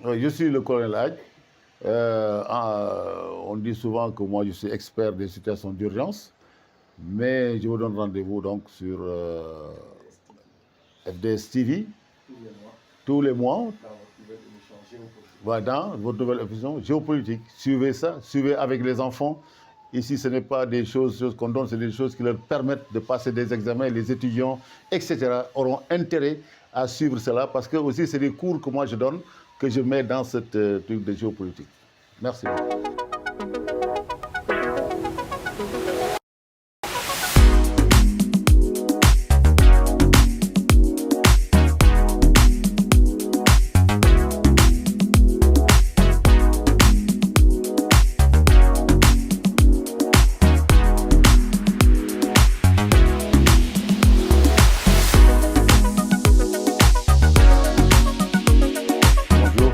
Je suis le colonel Hadj. On dit souvent que moi je suis expert des situations d'urgence, mais je vous donne rendez-vous donc sur FDS TV tous les mois. Voilà, dans votre nouvelle émission géopolitique. Suivez ça, suivez avec les enfants. Ici, ce n'est pas des choses qu'on donne, c'est des choses qui leur permettent de passer des examens. Les étudiants, etc., auront intérêt à suivre cela parce que aussi, c'est des cours que moi je donne, que je mets dans cette truc de géopolitique. Merci.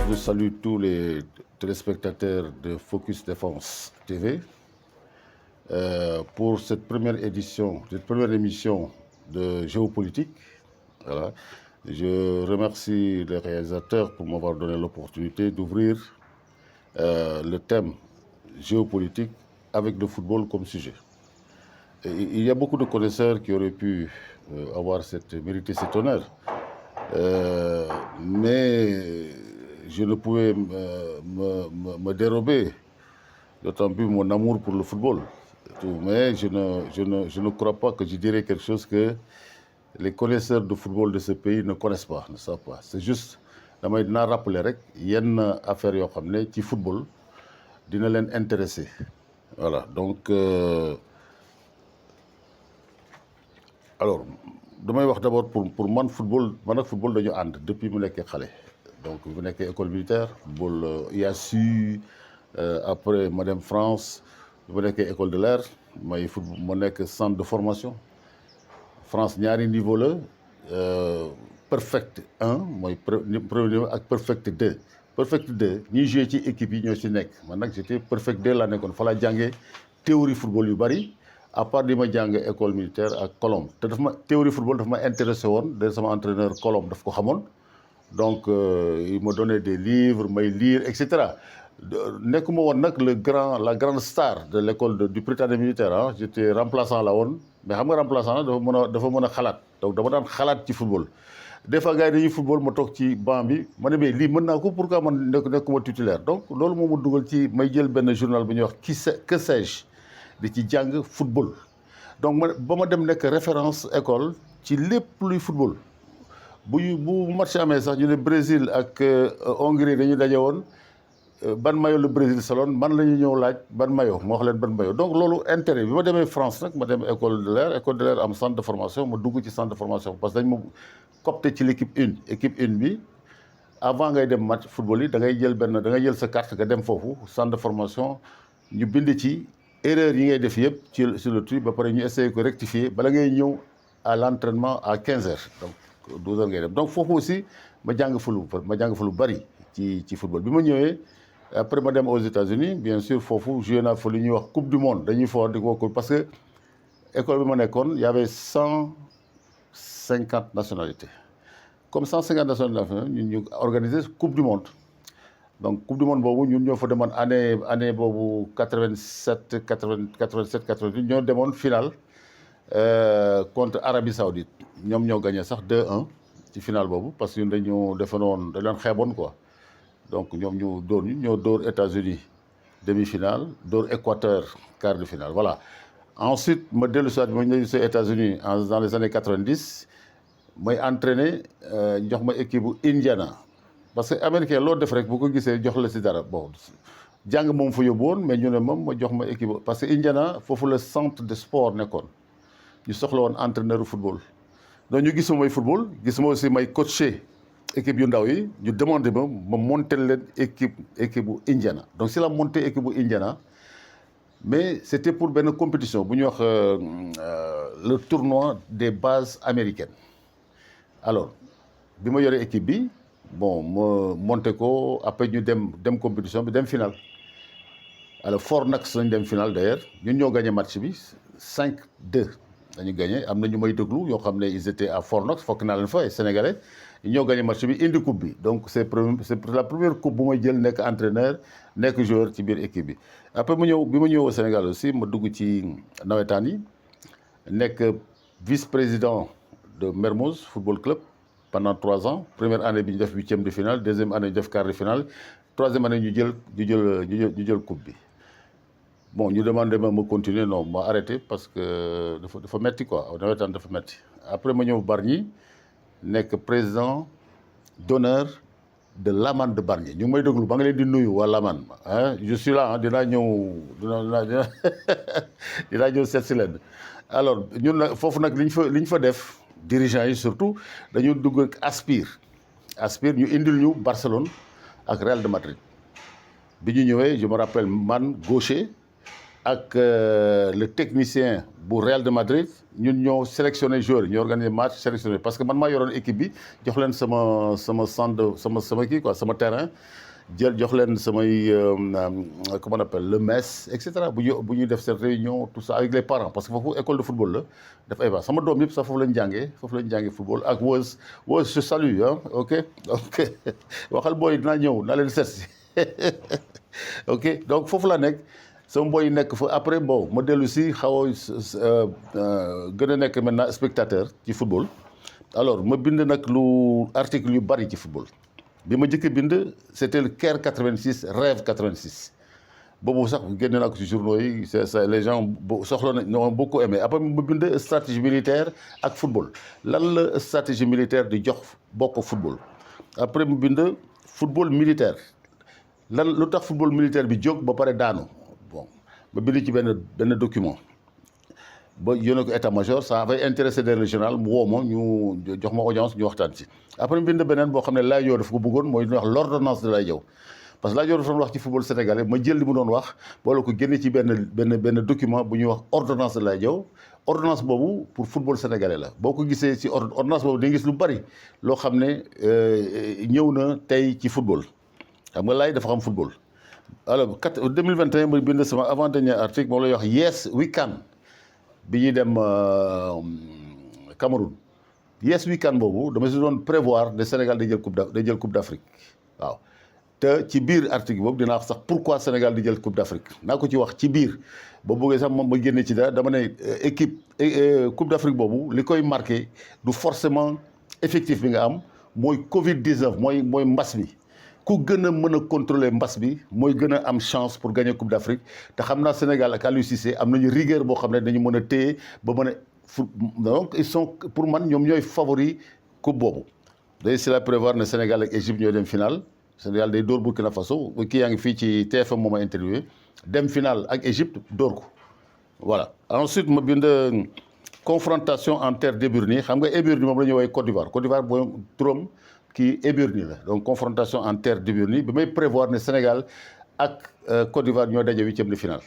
Je salue tous les téléspectateurs de Focus Défense TV pour cette première émission de géopolitique. Voilà. Je remercie les réalisateurs pour m'avoir donné l'opportunité d'ouvrir le thème géopolitique avec le football comme sujet. Et il y a beaucoup de connaisseurs qui auraient pu mériter cet honneur, mais je ne pouvais me dérober, d'autant plus mon amour pour le football. Mais je ne crois pas que je dirais quelque chose que les connaisseurs de football de ce pays ne connaissent pas, ne savent pas. C'est juste, damay dinaa rappeler rek yenn affaire yoo xam ne ci football dina leen intéresser. Voilà, donc alors damay wax d'abord pour man ak football dañu ànd depuis mu nekkee xale. Donc bu nekkee école militaire football IASU après ma dem France bu nekkee école de l'air may football ma nekk centre de formation France ñaari niveau la perfect 1 mooy premier niveau ak perfect 2. Perfect 2 ñuy joué ci équipe yi ñoo ci nekk man nag j'étais perfect 2 laa nekkoon fa laa jàngee théorie football yu bari à part di ma jàng école militaire ak Colombe te théorie football daf ma intéressé woon de sama entraîneur Colombe daf ko xamoon. Donc il me donnait des livres may lire et cetera nekkuma woon nag la grande star de l'école du Prytanée militaire ah j'étais remplaçant la woon mais xam nga remplaçant la dafa mën a xalaat donc dama daan xalaat ci football. Des fois gars yi dañuy football ma toog ci banc bi ma ne mais lii mën naa ko pourquoi man nekkuma titulaire donc loolu moo ma dugal ci may jël benn journal bu ñuy wax que sais-je di ci jàng football. Donc ba ma dem nekk référence école ci lépp luy football. bu match amee sax ñu ne Brésil ak Hongrie dañu daje woon ban maillot le Brésil soloon man la ñu ñëw laaj ban maillot ma wax leen ban maillot donc loolu intérêt bi ma demee France nag ma dem école de l'air am centre de formation ma dugg ci centre de formation parce que dañ ma copté ci l'équipe 1 bi avant ngay dem match football yi da ngay jël sa carte nga dem foofu centre de formation ñu bind ci erreur yi ngay def yëpp sur le truc ba pare ñu essayer ko rectifier bala ngay ñëw à l'entraînement à 15 heures donc 12 heures ngay dem donc foofu aussi ma jàng fa lu bari ci football bi ma ñëwee après ma dem aux États-Unis bien sûr foofu joué naa fa lu ñuy wax coupe du monde dañuy fo di ko parce que école bi ma nekkoon y avait 150 nationalités comme 150 nationalités ñun ñu organiser coupe du monde donc coupe du monde boobu ñun ñoo fa demoon année boobu 87 ñoo demoon finale contre Arabie Saoudite ñoom ñoo gagné sax 2-1 ci finale boobu parce que ñun dañu defoon dañ leen xeeboon quoi donc ñoom ñoo dóor États-Unis demi-finale dóor Équateur quart de finale voilà. Ensuite ma dellu si waat ma ñëw si États-Unis dans les années 90 may entraîné jox ma équipe bu Indiana parce que américain loo def rek bu ko gisee jox la si dara bon jàng moom fa yóbbu woon mais ñu ne moom ma jox ma équipe parce que Indiana foofu le centre de sport nekkoon. ñu soxla woon entraîneur football donc ñu gisuma may football gisuma aussi may coacher équipe yu ndaw yi ñu demandé ma monter leen équipe bu Indiana donc si la monté équipe bu Indiana mais c'était pour benn compétition bu ñuy wax le tournoi des bases américaines alors bi ma yoree équipe bi bon ma monté ko après ñu dem compétition bi dem finale alors Fornax lañ dem finale d'ailleurs ñun ñoo gagné match bi 5-2 dañu gagné am na ñu may déglu yoo xam ne ils étaient à Fornox fokk naa leen fa ay sénégalais ñoo gagné match bi indi coupe bi donc c'est la première coupe bu may jël nekk entraîneur nekk joueur ci biir équipe bi. après mu ñëw bi ma ñëw au Sénégal aussi ma dugg ci nawetaan yi nekk vice-président de Mermoz Football Club pendant 3 ans première année bi ñu def 8e de finale deuxième année ñu def quart de finale troisième année ñu jël coupe bi. bon ñu demandé ma continuer non ma arrêté parce que dafa metti quoi nawetaan dafa metti après ma ñëw Bargny nekk président d'honneur de l'Aman de Bargny ñu ngi may déglu ba nga leen di nuyu waa l'Aman ah je suis là dinaa ñëw seet si leen alors ñun nag foofu nag li ñu fa def dirigeants yi surtout dañu dugg ak Aspire ñu indil ñu Barcelone ak Real de Madrid bi ñu ñëwee je me rappelle man gaucher ak le technicien bu Real de Madrid ñun ñoo sélectionné joueurs ñu organisé match sélectionné parce que man maa yoroon équipe bi jox leen sama centre sama kii quoi sama terrain jox leen samay comment on appelle le mess et cetera bu ñuy def seen réunion tout ça avec les parents parce que foofu école de football la daf ay sama doom yëpp sax foofu lañ jàngee football ak Woz je salue ok waxal booy dinaa ñëw naa leen seet si ok donc foofu la nekk. sama boy nekk fa après bon ma dellu si xaw a gën a nekk maintenant spectateur ci football alors ma bind nag lu article yu bari ci football bi ma njëkk a bind c'était le Caire 86 Rêve 86 boobu sax génne naa ko ci journaux yi c'est ça les gens soxla nañ ñoo beaucoup aimé après ma bind stratégie militaire ak football lan la stratégie militaire di jox bokk football après mu bind football militaire lan lu tax football militaire bi jóg ba pare daanu bon ba bind ci benn document ba yónnee ko état-major ça avait intéressé des régional mu woo ma ñu jox ma audience ñu waxtaan ci après mu bind beneen boo xam ne Laye Diaw dafa ko bëggoon mooy ñu wax l'ordonnance de Laye Diaw parce que Laye Diaw dafa doon wax ci football sénégalais ma jël li mu doon wax boole ko génne ci benn document bu ñuy wax ordonnance de Laye Diaw ordonnance boobu pour football sénégalais la boo ko gisee ci ordonnance boobu da nga gis lu bari loo xam ne ñëw na tey ci football xam nga Laye dafa xam football. alors 2021 ma bind sama avant dernier article moom lay wax Yes We Can bi ñuy dem Cameroun Yes We Can boobu dama si doon prévoir de Sénégal day jël coupe d'Afrique waaw te ci biir article boobu dinaa wax sax pourquoi Sénégal di jël coupe d'Afrique naa ko ci wax ci biir boo bëggee sax moom ma génne ci dara dama ne équipe coupe d'Afrique boobu li koy marqué du forcément effectif bi nga am mooy Covid 19 mooy mbas mi. ku gën a mën a contrôler mbas bi mooy gën a am chance pour gagner coupe d'Afrique te xam naa Sénégal ak Aliou Cissé am nañu rigueur boo xam ne dañu mën a téye ba mën a donc ils sont pour man ñoom ñooy favori coupe boobu. day si la prévoir ne Sénégal ak Égypte ñooy dem final Sénégal day dóor Burkina Faso kii yaa ngi fii ci TFM moom a interviewé dem final ak Égypte dóor ko voilà. ensuite ma bind confrontation en terre d'Éburnie xam nga Éburnie moom la ñuy woowee Côte d'Ivoire booy turam. kii Éburnie la donc confrontation en terre d'Éburnie bi may prévoir ne Sénégal ak Côte d'Ivoire ñoo daje 8e de finale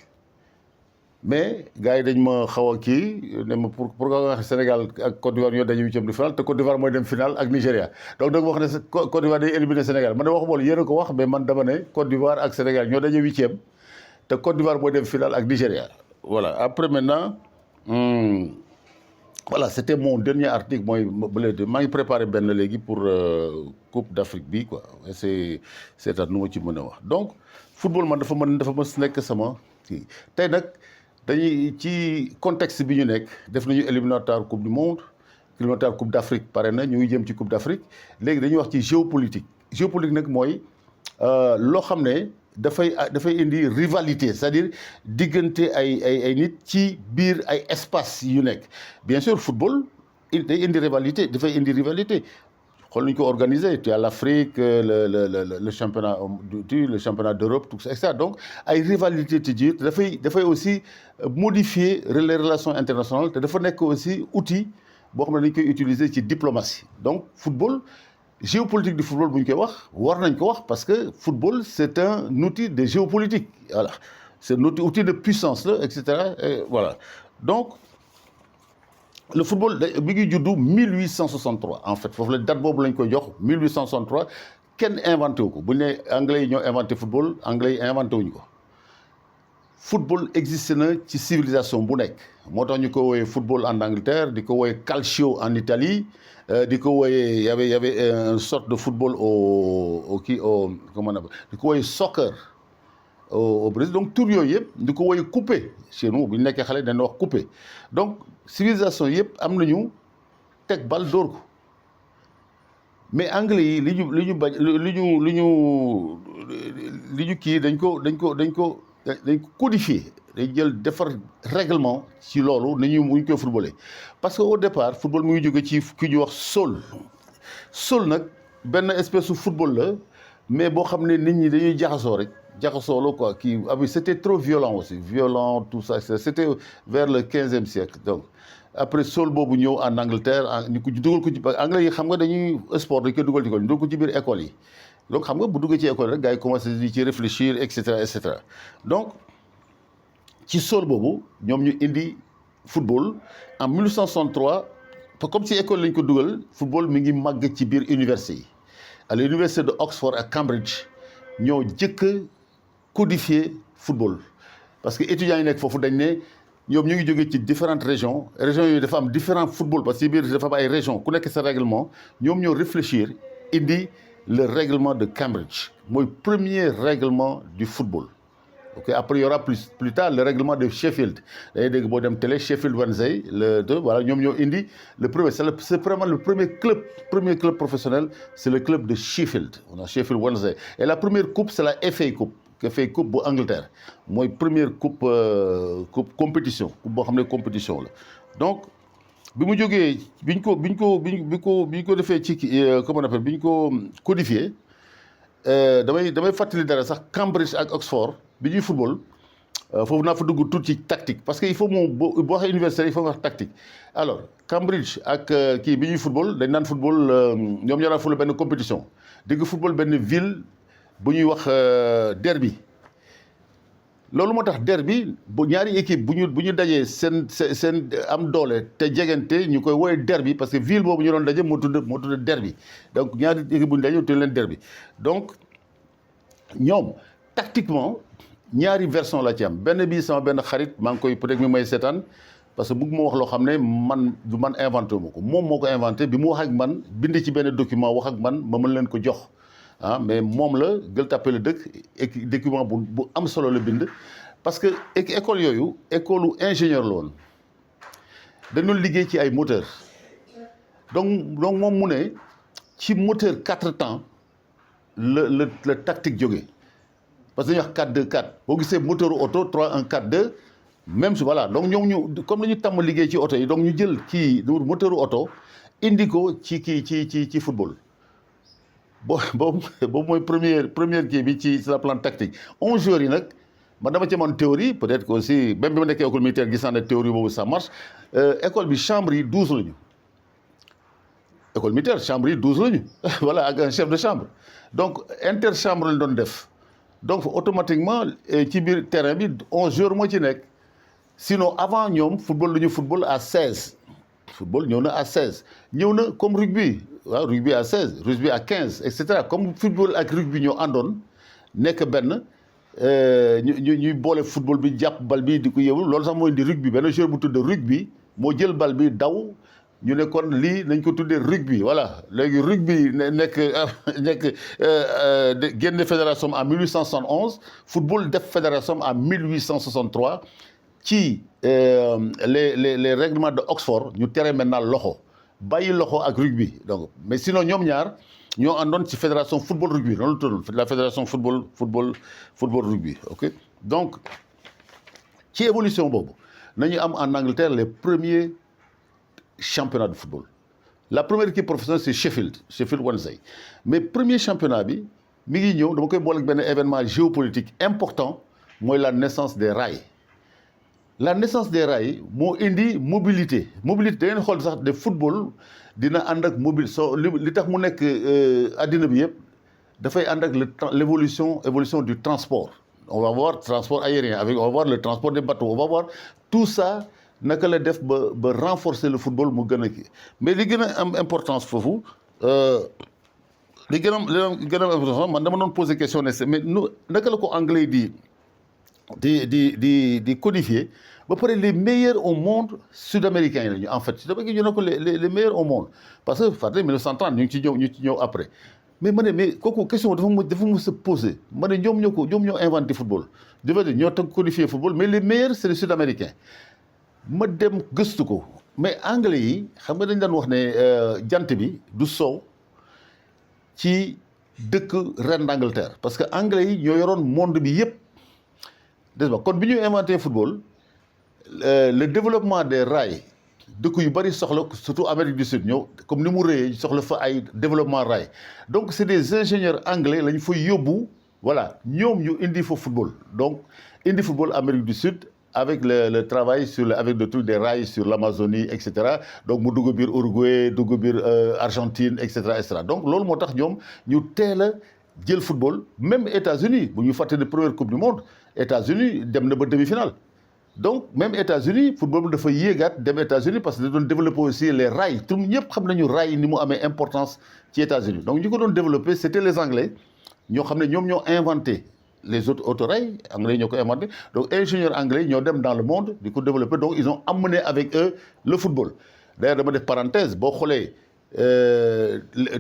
mais gars yi dañ ma xaw a kii ne ma pour nga wax Sénégal ak Côte d'Ivoire ñoo daje 8e de finale te Côte d'Ivoire mooy dem finale ak Nigéria donc da nga wax ne Côte d'Ivoire day éliminer Sénégal man de waxuma yéen a ko wax mais man dama ne Côte d'Ivoire ak Sénégal ñoo daje 8e te Côte d'Ivoire mooy dem finale ak Nigéria voilà après maintenant. Voilà c'était mon dernier article mooy maa ngi préparé benn léegi pour Coupe d'Afrique bi quoi c'est nu ma ci mën a wax donc football man dafa mës nekk sama kii tey nag dañuy ci contexte bi ñu nekk def nañu éliminatoire Coupe du Monde éliminatoire Coupe d'Afrique pare na ñu ngi jëm ci Coupe d'Afrique léegi dañuy wax ci géopolitique nag mooy loo xam ne dafay indi rivalité c'est-à-dire diggante ay nit ci biir ay espace yu nekk bien sûr football day indi rivalité xool nañu ko organiser tu as l'Afrique le championnat le championnat d'Europe tout ça et cetera donc ay rivalité ci biir dafay aussi modifier les relations internationales te dafa nekk aussi outil boo xam ne dañu koy utiliser ci diplomatie donc football géopolitique du football bu ñu koy wax war nañ ko wax parce que football c'est un outil de géopolitique voilà c'est un outil de puissance là et cetera et voilà donc le football bi ngi juddu 1863 en fait foofu la date boobu lañ koy jox 1863 kenn inventé wu ko bu ñu nee anglais yi ñoo inventé football anglais yi inventé wuñu ko football existe na ci civilisation bu nekk moo tax ñu ko wooyee football en Angleterre di ko wooyee calcio en Italie di ko wooyee y avait une sorte de football au comment on appelle di ko wooyee soccer au Brésil donc tur yooyu yëpp di ko wooyee coupé chez nous bu ñu nekkee xale dañu wax coupé donc civilisation yëpp am nañu teg bal dóor ko mais anglais yi li ñu bañ li ñu kii dañ ko codifié dañ jël defar règlement ci loolu ni ñu koy footballé parce que au départ football mu ngi jóge ci ki ñuy wax Saul nag benn espèce de football la mais boo xam ne nit ñi dañuy jaxasoo la quoi kii c'était trop violent tout ça c'était vers le 15e siècle donc après Saul boobu ñëw en Angleterre ñu ko dugal ko ci anglais yi xam nga dañuy sport dañ koy dugal ci école ñu dugal ko ci biir école yi donc xam nga bu duggee ci école rek gars yi commencé di ci réfléchir et cetera donc ci Saul boobu ñoom ñu indi football en 1863 comme ci école lañ ko dugal football mi ngi màgg ci biir université yi à l'université de Oxford ak Cambridge ñoo jëkk a codifier football parce que étudiants yi nekk foofu dañ ne ñoom ñu ngi jógee ci différentes régions yooyu dafa am différents football parce que biir dafa am ay régions ku nekk sa règlement ñoom ñoo réfléchir indi le règlement de Cambridge mooy premier règlement du football ok après il y aura plus tard le règlement de Sheffield dañuy dégg boo dem télé Sheffield Wednesday voilà ñoom ñoo indi le premier c'est vraiment le premier club professionnel c'est le club de Sheffield on a Sheffield Wednesday et la première coupe c'est la FA Coupe bu Angleterre mooy première coupe compétition coupe boo xam ne compétition la donc bi mu jógee bi ñu ko defee ci comment on appelle bi ñu ko codifié damay fàttali dara sax Cambridge ak Oxford bi ñuy football foofu naa fa dugg tuuti ci tactique parce que il faut moom boo waxee universitaire il faut nga wax tactique alors Cambridge ak kii bi ñuy football dañ naan football ñoom ñoo daan football benn compétition dégg football benn ville bu ñuy wax derby loolu moo tax derby bu ñaari équipe bu ñu dajee seen am doole te jegante ñu koy woowee derby parce que ville boobu ñu doon daje moo tudd derby donc ñaari équipe bu ñu dajee tudd leen derby donc ñoom tactiquement ñaari version la ci am benn bii sama benn xarit maa ngi koy peut-être mi may seetaan parce que bëgg ma wax loo xam ne man inventé ma ko moom moo ko inventé bi mu wax ak man bind ci benn document wax ak man ma mën leen ko jox mais moom la Gueule Tapée la dëkk document bu am solo la bind parce que école yooyu école ingénieur la woon dañu liggéey ci ay moteur donc moom mu ne ci moteur 4 temps la tactique jógee parce que dañuy wax 4-2-4 boo gisee moteur auto 3-1-4-2 même si voilà donc ñoom ñu comme la ñu tàmm liggéey ci oto yi donc ñu jël kii moteur auto indi ko ci football boobu mooy première kii bi ci sur le plan tactique 11 joueurs yi nag man dama ci amoon théorie peut-être que aussi même bi ma nekkee école militaire gis naa ne théorie boobu ça marche école bi chambre yi 12 la ñu école militaire chambre yi 12 la ñu voilà ak un chef de chambre donc interchambre lañ doon def donc automatiquement ci biir terrain bi 11 joueurs moo ci nekk sinon avant ñoom football la ñu football à 16 football ñëw na à 16 ñëw na comme rugby waaw rugby à 16 rugby à 15 et cetera comme football ak rugby ñoo àndoon nekk benn ñuy boole football bi jàpp bal bi di ko yëwul loolu sax moo indi rugby benn joueur bu tudd rugby moo jël bal bi daw ñu ne kon lii nañ ko tuddee rugby voilà léegi rugby nekk génne fédération en 1871 football def fédération en 1863 ci les règlements de Oxford ñu tere maintenant loxo bàyyi loxo ak rugby donc mais sinon ñoom ñaar ñoo àndoon ci fédération football rugby noonu la tudd la fédération football rugby ok donc ci évolution boobu nañu am en Angleterre les premiers championnats de football la première équipe professionnelle c'est Sheffield Wednesday mais premier championnat bi mi ngi ñëw dama koy boole ak benn événement géopolitique important mooy la naissance des rails moo indi mobilité da ngeen xool sax de football dina ànd ak li tax mu nekk addina bi yëpp dafay ànd ak l'évolution du transport on va voir transport aérien on va voir le transport des bateaux on va voir tout ça naka la def ba renforcer le football mu gën a kii mais li gën a am importance foofu li gën a am importance man dama doon poser question ne mais naka la ko anglais di di codifier ba pare les meilleurs au monde sud-américains yi lañu en fait sud-américains ñu ne ko les meilleurs au monde parce que fàttali 1930 ñu ngi ci ñëw après mais ma ne mais kooku question dafa mu se poser ma ne ñoom ñoo inventé football je veux dire ñoo tag codifié football mais les meilleurs c'est les sud-américains ma dem gëstu ko mais anglais yi xam nga dañ daan wax ne jant bi du sow ci dëkk reine d'Angleterre parce que anglais yi ñoo yoroon monde bi yëpp n'est-ce pas kon bi ñu inventé football le développement des rails dëkk yu bari soxla surtout Amérique du Sud ñëw comme ni mu rëyee soxla fa ay développement rail donc c'est des ingénieurs anglais lañ fa yóbbu voilà ñoom ñu indi fa football donc indi football Amérique du Sud avec le travail avec le truc des rails sur l'Amazonie et cetera donc mu dugg biir Uruguay dugg biir Argentine et cetera donc loolu moo tax ñoom ñu teel a jël football même États-Unis bu ñu fàtte ne première coupe du monde États-Unis dem na ba demi-finale donc même États-Unis football bi dafa yéegaat dem États-Unis parce que da doon développer aussi les rails tout ñëpp xam nañu rails ni mu amee importance ci États-Unis donc ñi ko doon développer c'était les Anglais ñoo xam ne ñoom ñoo inventé les autres autorails anglais ñoo ko inventé donc ingénieurs anglais ñoo dem dans le monde di ko développer donc ils ont amené avec eux le football d'ailleurs dama def parenthèse boo xoolee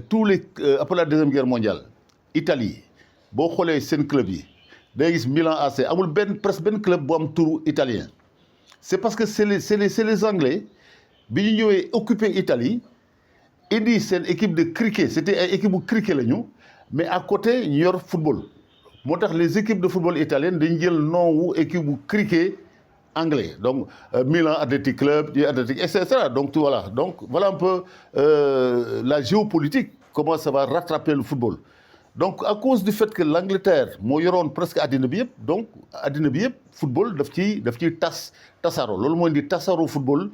tous les après la deuxième guerre mondiale Italie boo xoolee seen club yi day gis Milan AC amul presque benn club bu am turu italien c'est parce que c'est les Anglais bi ñu ñëwee occuper Italie indi seen équipe de cricket c'était ay équipe bu cricket la ñu mais à côté ñu yor football moo tax les équipes de football italiennes dañu jël nom wu équipe bu cricket anglais donc Milan Athletic Club Athletic et cetera donc voilà un peu la géopolitique comment ça va rattraper le football donc à cause du fait que l'Angleterre moo yoroon presque addina bi yëpp donc addina bi yëpp football daf ciy tasaaroo loolu moo indi tasaaroo football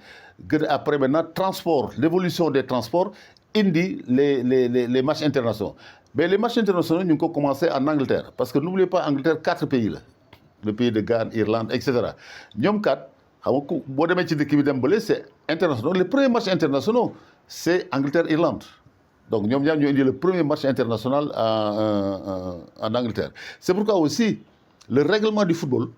gën après maintenant transport l'évolution des transports indi les matchs internationaux mais les matchs internationaux ñu ngi ko commencé en Angleterre parce que n'oubliez pas Angleterre 4 pays la le pays de Galles Irlande et cetera ñoom 4 xam nga boo demee ci dëkk bi dem bële c'est international les premiers matchs internationaux c'est Angleterre Irlande donc ñoom ñaar ñoo indi le premier match international en Angleterre c'est pourquoi aussi le règlement du football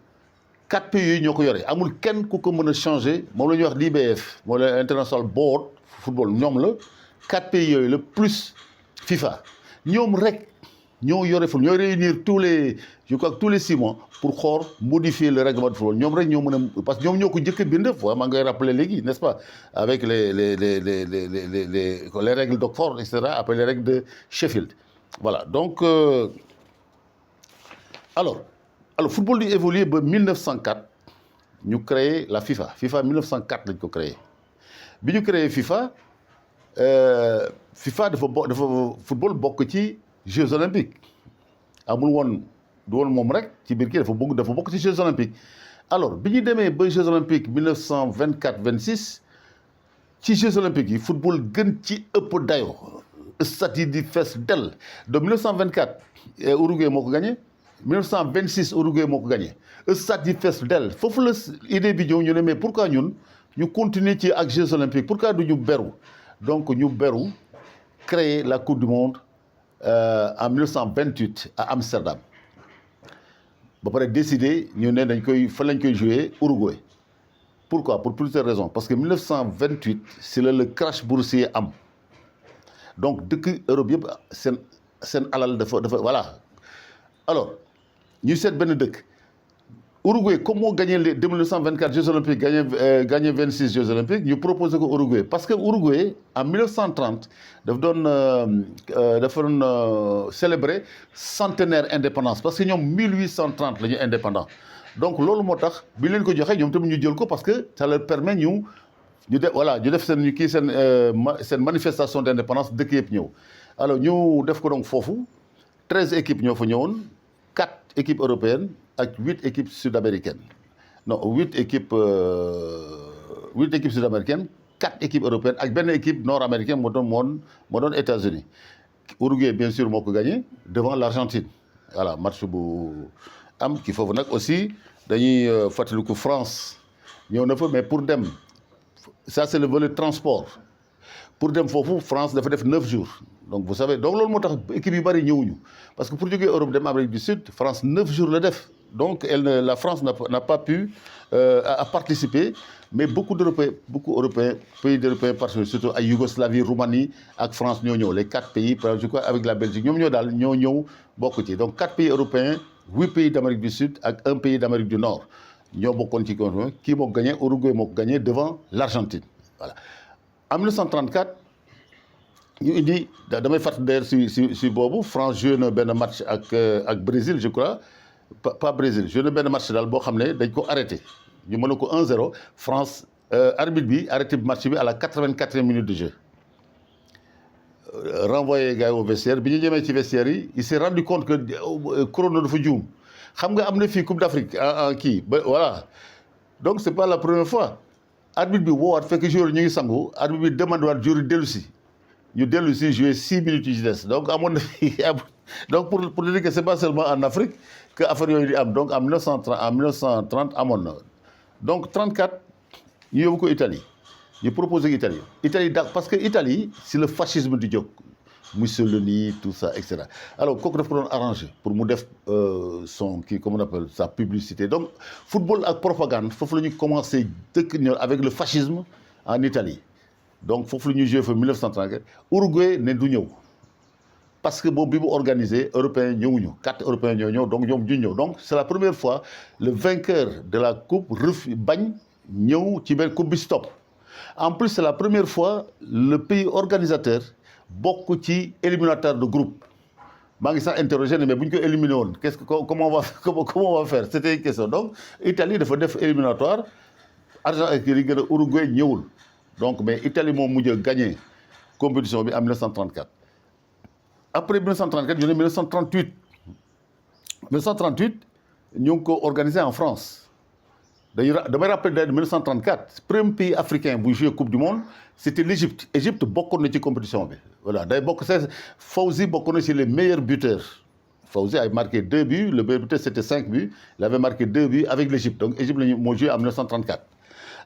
4 pays yooyu ñoo ko yore amul kenn ku ko mën a changer moom la ñuy wax l'IBF mooy le International Board football ñoom la 4 pays yooyu le plus FIFA ñoom rek ñoo yore football ñooy réunir tous les 6 mois pour xool modifier le règlement du football ñoom rek ñoo mën a parce que ñoom ñoo ko njëkk a bind foo maa ngay rappeler léegi n'est-ce pas avec les règles d'Oxford et cetera après les règles de Sheffield voilà donc alors football di évoluer ba 1904 ñu créé la FIFA 1904 lañ ko créé bi ñu créé FIFA dafa football bokk ci Jeux olympiques amul woon du woon moom rek ci biir kii dafa bokk ci Jeux olympiques alors bi ñu demee ba Jeux olympiques 1924-26 ci Jeux olympiques yi football gën ci ëpp dayo stade yi di fees del de 1924 Uruguay moo ko gagné 1926 Uruguay moo ko gagné stade yi fees del foofu la idée bi ñëw ñu ne mais pourquoi ñun ñu continuer ci ak Jeux olympiques pourquoi du ñu beru donc ñu beru créer la coupe du monde en 1928 à Amsterdam ba pare décidé ñu ne fan lañ koy jouer Uruguay pourquoi pour plusieurs raisons parce que 1928 c'est le crash boursier am donc dëkk Europe yëpp seen alal dafa voilà alors ñu seet benn dëkk Uruguay comme moo gagné les 1924 Jeux olympiques gagné 26 Jeux olympiques ñu proposé ko Uruguay parce que Uruguay en 1930 dafa doon célébrer centenaire indépendance parce que ñoom 1830 la ñu indépendant donc loolu moo tax bi leen ko joxee ñoom tamit ñu jël ko parce que ça leur permet ñu def seen manifestation d'indépendance dëkk yëpp ñëw alors ñu def ko donc foofu 13 équipes ñoo fa ñëwoon 4 équipes européennes ak 8 équipes sud-américaines non 8 équipes sud-américaines 4 équipes européennes ak benn équipe nord-américaine moo doon États-Unis Uruguay bien sûr moo ko gagné devant l'Argentine voilà match bu am ki foofu nag aussi dañuy fàttaliku France ñëw na fa mais pour dem ça c'est le volet transport pour dem foofu France dafa def 9 jours donc vous savez donc loolu moo tax équipe yu bari ñëwuñu parce que pour jógee Europe dem Amérique du Sud France 9 jours la def Donc la France n'a pas pu participer, mais beaucoup d'Européens, pays d'Européens, surtout à Yougoslavie, Roumanie, et France, les 4 pays, par exemple, je crois, avec la Belgique, beaucoup. Donc 4 pays européens, 8 pays d'Amérique du Sud et 1 pays d'Amérique du Nord. Nous avons qui ont gagné, Uruguay a gagné devant l'Argentine. Voilà. En 1934, ñu indi damay fàttali d'ailleurs si boobu France joué na benn match ak Brésil je crois pas Brésil joué na benn match daal boo xam ne dañ ko arrêté ñu mën ko 1-0 France arbitre bi arrêté match bi à la 84e minute de jeu renvoyé gars yi au vestiaire bi ñu ñëmee ci vestiaire yi il s'est rendu compte que chrono dafa juum xam nga am na fii Coupe d'Afrique en kii ba voilà donc c'est pas la première fois arbitre bi woowaat fekk joueur ñu ngi sangu arbitre bi demandé waat joueur yi dellu si ñu dellu si jouer 6 minutes yu ci des donc amoon na donc pour dire que c'est pas seulement en Afrique que affaire yooyu di am donc en 1930 amoon na donc 34 ñu yóbbu ko Italie ñu proposé Italie parce que Italie si le fascisme di jóg Mussolini tout ça et cetera alors kooku daf ko doon arrangé pour mu def son kii comment on appelle sa publicité donc football ak propagande foofu la ñu commencé dëkk ñëw avec le fascisme en Italie. Donc, il faut que nous jouions en 1934. Uruguay n'est pas venu. Parce que bon, Bibo organisé, Européens, 4 Européens, donc nous donc c'est la première fois le vainqueur de la Coupe bagne ñëw ci benn coupe bi stop. En plus, c'est la première fois le pays organisateur bokk ci éliminatoire de groupe. Je me suis interrogé, mais si on éliminé, comment on va faire? C'était une question. Donc, l'Italie a fait éliminatoire, Argent et Uruguay ñëwul. Donc, mais l'Italie a gagné la compétition en 1934. Après 1934, il y a 1938. 1938, nous avons organisé en France. Je me rappelle de 1934, le premier pays africain pour jouer la Coupe du Monde, c'était l'Égypte. L'Égypte a beaucoup de compétition. Voilà. Fawzi est le meilleur buteur. Fawzi a marqué 2 buts, le meilleur buteur c'était 5 buts. Il avait marqué 2 buts avec l'Égypte. Donc l'Égypte a joué en 1934.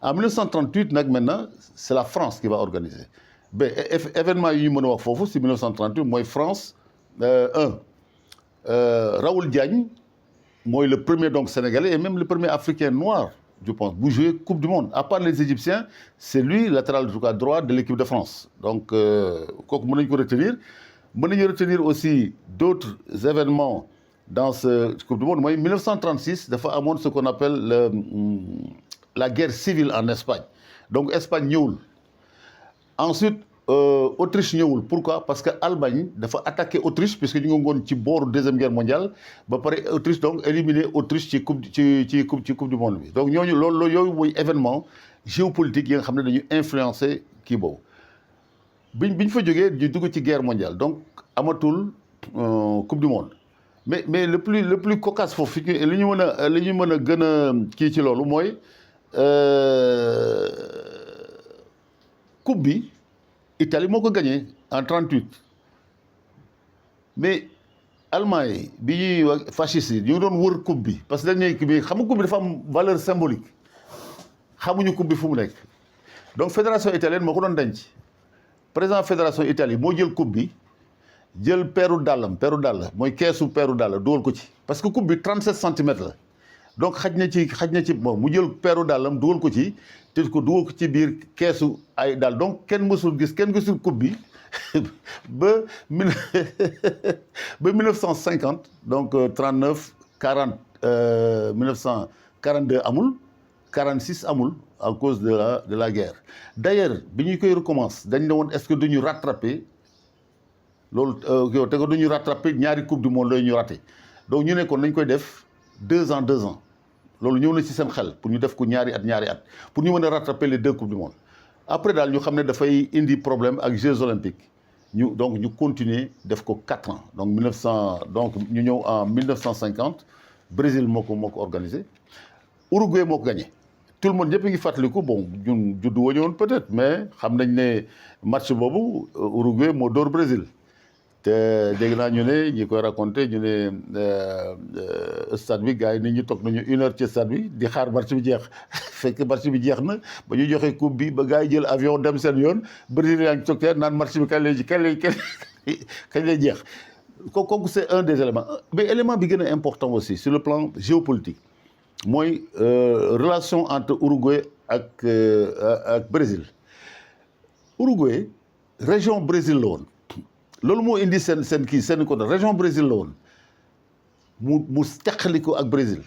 En 1938, maintenant, c'est la France qui va organiser. Événement yi ñu mën a wax foofu si 1938 mooy France 1 Raoul Diagne mooy le premier donc sénégalais et même le premier africain noir je pense bu jouer Coupe du Monde à part les Égyptiens c'est lui latéral droit de l'équipe de France donc kooku mën nañu ko retenir mën nañu retenir aussi d'autres événements dans ce Coupe du Monde mooy 1936 dafa amoon ce qu'on appelle la guerre civile en Espagne donc Espagne ñëwul ensuite Autriche ñëwul pourquoi parce que Allemagne dafa attaqué Autriche puisque ñu ngi woon ci booru deuxième guerre mondiale ba pare Autriche donc éliminé Autriche ci coupe du monde bi donc ñooñu loolu yooyu mooy événement géopolitique yi nga xam ne dañu influencé kii boobu biñ fa jógee ñu dugg ci guerre mondiale donc amatul coupe du monde mais le plus cocasse foofu li ñu mën a gën a kii ci loolu mooy coupe bi Italie moo ko gagné en 38 mais Allemagne yi bi ñuy wax fasciste yi ñu ngi doon wër coupe bi parce que dañ ne bi xam nga coupe bi dafa am valeur symbolique xamuñu coupe bi fu mu nekk donc fédération italienne moo ko doon denc président fédération Italie moo jël coupe bi jël peeru dàll mooy keesu peeru dàll dugal ko ci parce que coupe bi 37 centimètres la donc xaj na ci moom mu jël peeru dàllam dugal ko ci te ko dugal ko ci biir keesu ay daal donc kenn gisul coupe bi ba 1950 donc 39 40 1942 amul 46 amul à cause de la guerre d'ailleurs bi ñu koy recommence dañ ne woon est-ce que duñu rattraper loolu yow te ko duñu rattraper ñaari coupe du monde looyu ñu raté donc ñu ne kon nañ koy def 2 ans loolu ñëw na ci seen xel pour ñu def ko ñaari at pour ñu mën a rattraper les 2 coupes du monde après daal ñu xam ne dafay indi problème ak Jeux olympiques ñu continuer def ko 4 ans donc ñu ñëw en 1950 Brésil moo ko organisé Uruguay moo ko gagné tout le monde ñëpp ngi fàttaliku bon ñun juddu woon woon peut-être mais xam nañ ne match boobu Uruguay moo dóor Brésil te dégg naa ñu ne ñi koy raconté ñu ne stade bi gars yi nit ñi toog nañu 1 heure ci stade bi di xaar match bi jeex fekk match bi jeex na ba ñu joxe coupe bi ba gars yi jël avion dem seen yoon Brésil yaa ngi toog naan match bi kañ lay jeex C'est un des éléments mais élément bi gën a important aussi sur le plan géopolitique mooy relation entre Uruguay ak Brésil. Uruguay région Brésil la woon loolu moo indi seen ko région Brésil la woon mu teqali ko ak Brésil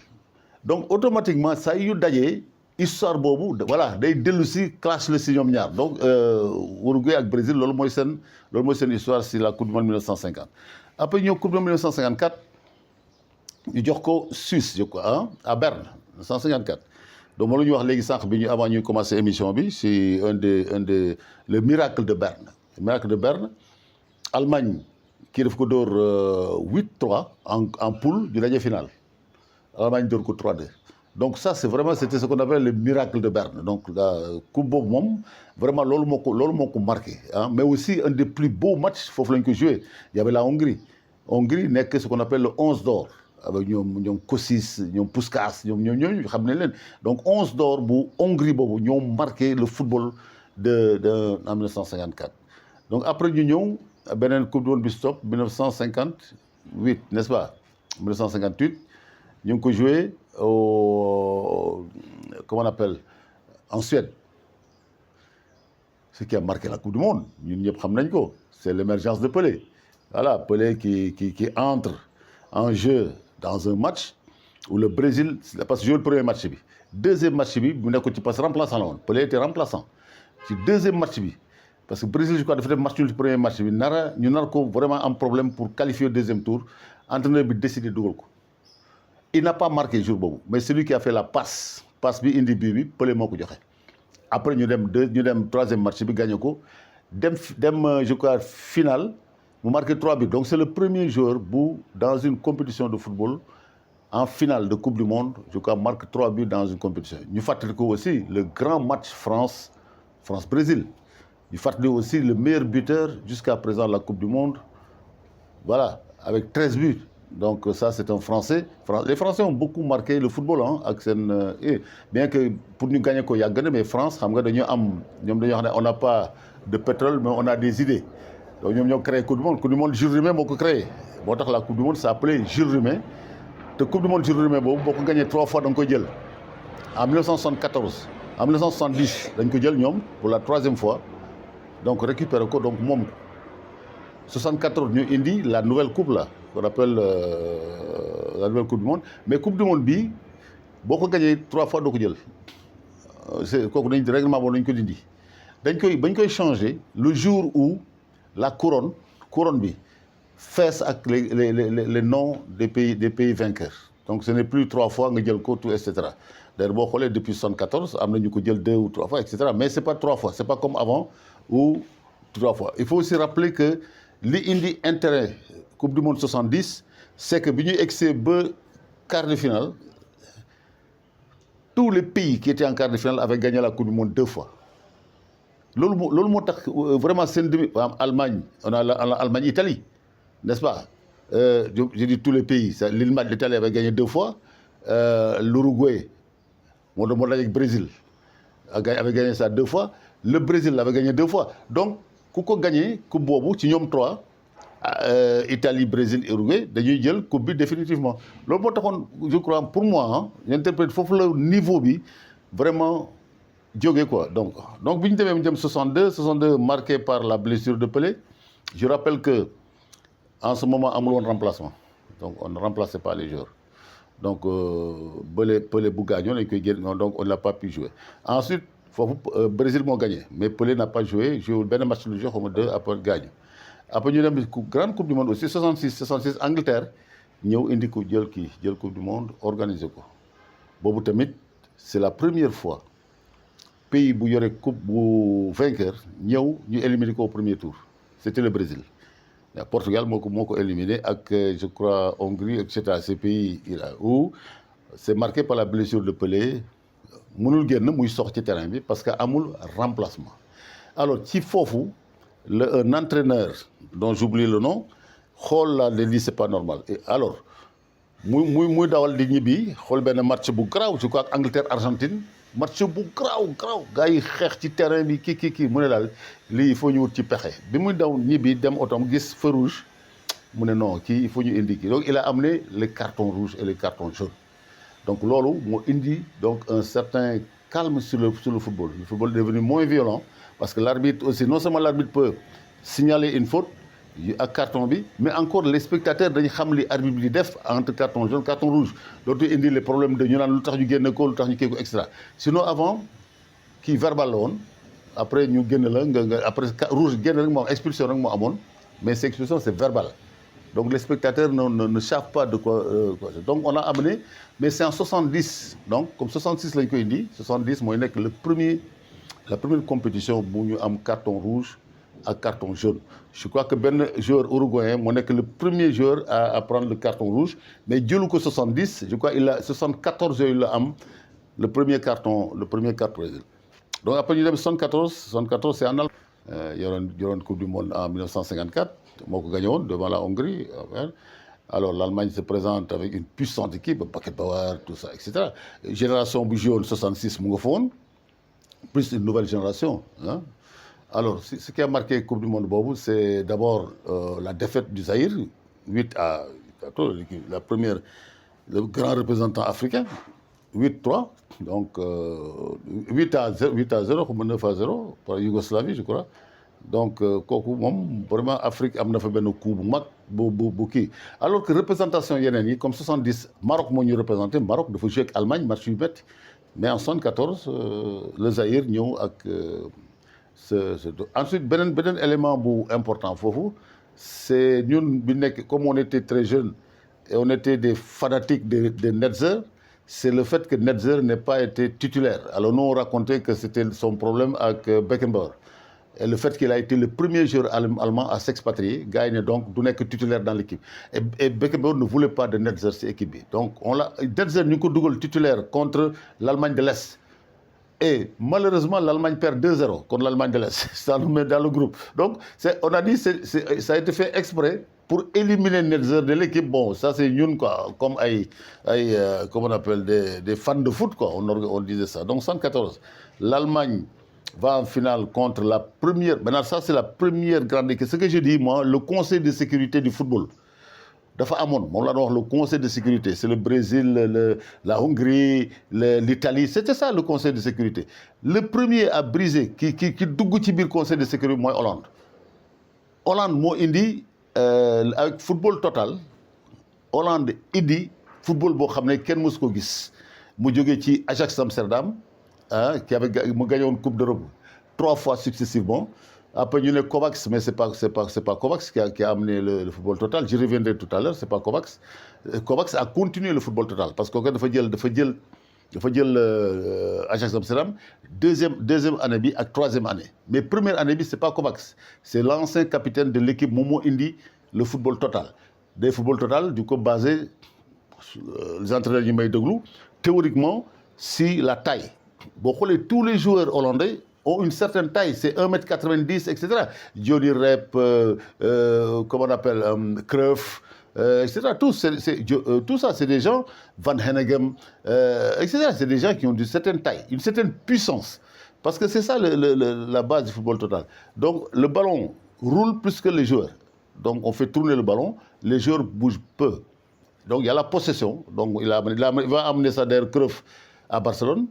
donc automatiquement saa yu dajee histoire boobu voilà day dellu si clash la si ñoom ñaar donc Uruguay ak Brésil loolu mooy seen histoire si la coupe du monde 1950 après ñëw coupe du monde 1954 ñu jox ko Suisse je crois à Berne 1954 donc moom la ñuy wax léegi sànq bi ñu avant ñuy commencer émission bi c'est le miracle de Berne. Le miracle de Berne Allemagne kii daf ko dóor 8-3 en poule du daje final Allemagne dóor ko 3-2 donc ça c'était ce qu'on appelle le miracle de Berne donc la coupe boobu moom vraiment loolu moo ko marqué mais aussi un des plus beaux matchs foofu lañ ko joué il y avait la Hongrie nekk ce qu'on appelle le 11 d'or avec ñoom Kossis ñoom Puskás ñoom xam nañ leen donc 11 d'or bu Hongrie boobu ñoom marqué le football en 1954 donc après ñu ñëw beneen coupe du monde bi stop 1958 n'est-ce pas 1958 ñu ngi ko joué comment on appelle en Suède ce qui a marqué la coupe du monde ñun ñëpp xam nañ ko c'est l'émergence de Pelé voilà Pelé qui entre en jeu dans un match où le Brésil parce que joué le premier match bi deuxième match bi mu nekk ci parce que remplaçant la woon Pelé était remplaçant ci deuxième match bi parce que Brésil je crois dafa def match nul ci premier match bi ñu nar ko vraiment am problème pour qualifier au deuxième tour entraîneur bi décidé dugal ko il n'a pas marqué jour boobu mais celui qui a fait la passe bi indi bi Pelé moo ko joxe après ñu dem troisième match bi gagné ko dem je crois finale mu marqué 3 buts donc c'est le premier joueur bu dans une compétition de football en finale de coupe du monde je crois marque 3 buts dans une compétition ñu fàttali ko aussi le grand match France-Brésil ñu fàttali aussi le meilleur buteur jusqu'à présent de la coupe du monde voilà avec 13 buts donc ça c'est un Français les Français ont beaucoup marqué le football ak seen bien que pour ñu gagner ko yàgg na mais France xam nga dañoo wax ne on n'a pas de pétrole mais on a des idées donc ñoom ñoo créé coupe du monde Jules Rimet moo ko créé moo tax la coupe du monde s'appelait Jules Rimet te coupe du monde Jules Rimet boobu boo ko gagné 3 fois da nga koy jël en 1974 en 1970 dañ ko jël ñoom pour la 3e fois donc récupéré ko donc moom 74 ñu indi la nouvelle coupe là qu'on appelle la nouvelle coupe du monde mais coupe du monde bi boo ko gagné 3 fois doo ko jël c'est kooku dañ règlement boobu dañ ko dindi bañ koy changer le jour où la couronne bi fees ak les noms des pays vainqueurs donc ce n'est plus 3 fois nga jël ko tout et cetera d'ailleurs boo xoolee depuis 74 am na ñu ko jël 2 ou 3 fois et cetera mais c'est pas 3 fois c'est pas comme avant ou 3 fois il faut aussi rappeler que li indi intérêt coupe du monde 70 c'est que bi ñuy egsee ba quart de finale tous les pays qui étaient en quart de finale avaient gagné la coupe du monde 2 fois loolu moo tax vraiment seen demi Allemagne on a l'Allemagne Italie n'est-ce pas je dis tous les pays l'Italie avait gagné 2 fois l'Uruguay moo daje ak Brésil avait gagné ça 2 fois le Brésil avait gagné 2 fois donc ku ko gagné coupe boobu ci ñoom 3 Italie Brésil Uruguay dañuy jël coupe bi définitivement loolu moo taxoon je crois pour moi j'interprète foofu la niveau bi vraiment jógee quoi donc bi ñu demee mu jëm 62 marqué par la blessure de Pelé je rappelle que en ce moment amul woon remplacement donc on ne remplaçait pas les joueurs donc Pelé bu gaañoo dañ koy génn donc on n'a pas pu jouer ensuite foofu Brésil moo gagné mais Pelé n'a pas joué benn match lu jox xaw ma 2 après gaañu après ñu dem grande coupe du monde aussi 66 Angleterre ñëw indi ko jël coupe du monde organisé ko boobu tamit c'est la première fois pays bu yore coupe bu vainqueur ñëw ñu éliminé ko au premier tour c'était le Brésil Portugal moo ko éliminé ak je crois Hongrie et cetera ces pays là où c'est marqué par la blessure de Pelé mënul génn muy sox ci terrain bi parce que amul remplacement alors ci foofu un entraîneur dont j'oublie le nom xool la ne lii c'est pas normal et alors muy dawal di ñibbi xool benn match bu garaaw je crois ak Angleterre Argentine match bu garaaw gars yi xeex ci terrain bi kii mu ne daal lii il faut ñu wut ci pexe bi muy daw ñibbi dem otom gis feu rouge mu ne non kii il faut ñu indi kii donc il a amené les cartons rouges et les cartons jaunes donc loolu moo indi donc un certain calme sur le football. Le football est devenu moins violent parce que l'arbitre aussi, non seulement l'arbitre peut signaler une faute ak carton bi, mais encore les spectateurs dañu xam li arbitre bi di def entre carton jaune carton rouge dootu indi les problèmes de ñu naan lu tax ñu génne ko lu tax ñu kii ko extra sinon avant kii verbal la woon après ñu génn la nga après rouge génn rek moo expulsion rek moo amoon mais cette expulsion c'est verbal. Donc les spectateurs ne savent pas de quoi, donc on a amené, mais c'est en 70, donc comme 66 lañ koy indi 70 mooy nekk la première compétition bu ñu am carton rouge ak carton jaune. Je crois que benn joueur uruguayen moo nekk le premier joueur à prendre le carton rouge mais jëlu ko 70 je crois il a 74 yooyu la am le premier carton donc après ñu dem 74 c'est en Allemagne yoroon coupe du monde en 1954 moo ko gagné woon devant la Hongrie. Alors l'Allemagne se présente avec une puissante équipe Beckenbauer tout ça etc. Génération bu joué woon 66 mu nga fa woon plus une nouvelle génération hein. Alors ce qui a marqué coupe du monde boobu c'est d'abord la défaite du Zaïre 8-0 la première le grand représentant africain 8-3 donc 8-0 comme 9-0 par Yougoslavie je crois. Donc kooku moom vraiment Afrique am na fa benn coup bu mag bu kii alors que représentation yeneen yi comme 70 Maroc moo ñu représenté Maroc dafa joué ak Allemagne match yu métti mais en 74 le Zaïre ñëw ak ensuite beneen élément bu important foofu c'est ñun bi nekk comme on était très jeunes et on était des fanatiques de Netzer. C'est le fait que Netzer n'ait pas été titulaire. Alors nous on racontait que c'était son problème avec Beckenbauer. Et le fait qu'il a été le premier joueur allemand à s'expatrier, gars yi ne donc du nekk titulaire dans l'équipe. Et Beckenbauer ne voulait pas de Netzer ci équipe bi. Donc Netzer ñu ngi ko dugal titulaire contre l'Allemagne de l'Est. Et malheureusement l'Allemagne perd 2-0 contre l'Allemagne de l'Est. Ça nous met dans le groupe. Donc on a dit ça a été fait exprès pour éliminer Netzer de l'équipe. Bon, ça c'est ñun quoi, comme comment on appelle des fans de foot quoi, on disait ça. Donc 74, l'Allemagne va en finale contre la première. Maintenant ça c'est la première grande équipe. Ce que je dis moi, le Conseil de sécurité du football. dafa amoon moom la ñu wax le Conseil de sécurité c'est le Brésil la Hongrie l'Italie c'était ça le Conseil de sécurité. Le premier à briser ki dugg ci biir Conseil de sécurité mooy Hollande moo indi avec football total Hollande indi football boo xam ne kenn mësu ko gis mu jógee ci Ajax Amsterdam qui avait mu gagné woon Coupe d'Europe 3 fois successivement. Après ñu ne Kovacs mais c'est pas Kovacs qui a amené le football total. Je reviendrai tout à l'heure, c'est pas Kovacs. Kovacs a continué le football total parce que dafa jël Ajax Amsterdam deuxième année bi ak troisième année. Mais première année bi c'est pas Kovacs, c'est l'ancien capitaine de l'équipe moom moo indi le football total. Des football total du ko basé les entraîneurs yi may déglu théoriquement si la taille. Boo xoolee tous les joueurs hollandais ont une certaine taille, c'est 1m90, etc. Johnny Rep, comment on appelle, Cruyff, etc. Tout ça, c'est des gens, Van Henegem, etc. C'est des gens qui ont une certaine taille, une certaine puissance. Parce que c'est ça la base du football total. Donc, le ballon roule plus que les joueurs. Donc, on fait tourner le ballon, les joueurs bougent peu. Donc, il y a la possession. Donc, il va amener ça d'ailleurs Cruyff à Barcelone.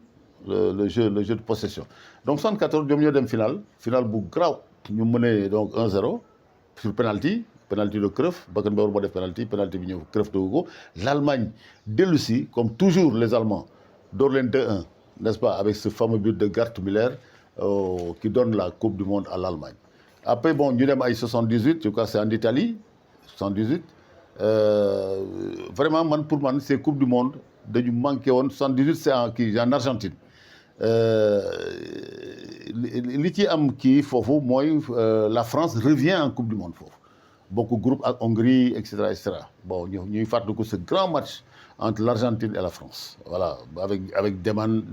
Le jeu de possession. Donc 74 ñoom ñoo dem finale bu graw ñu mené donc 1-0 sur penalty de Cruyff Beckenbauer moo def penalty bi ñëw Cruyff dugg ko. L'Allemagne dellu si comme toujours les Allemands door leen 2-1 n'est-ce pas avec ce fameux but de Gerd Müller qui donne la Coupe du monde à l'Allemagne. Après bon ñu dem ay 78 je crois c'est en Italie 78 vraiment pour man c'est Coupe du monde dañu manqué woon 78 c'est en Argentine. Li ci am kii foofu mooy la France revient en Coupe du monde foofu bokk groupe ak Hongrie et cetera bon ñuy fàttaliku ce grand match entre l'Argentine et la France voilà avec Demanes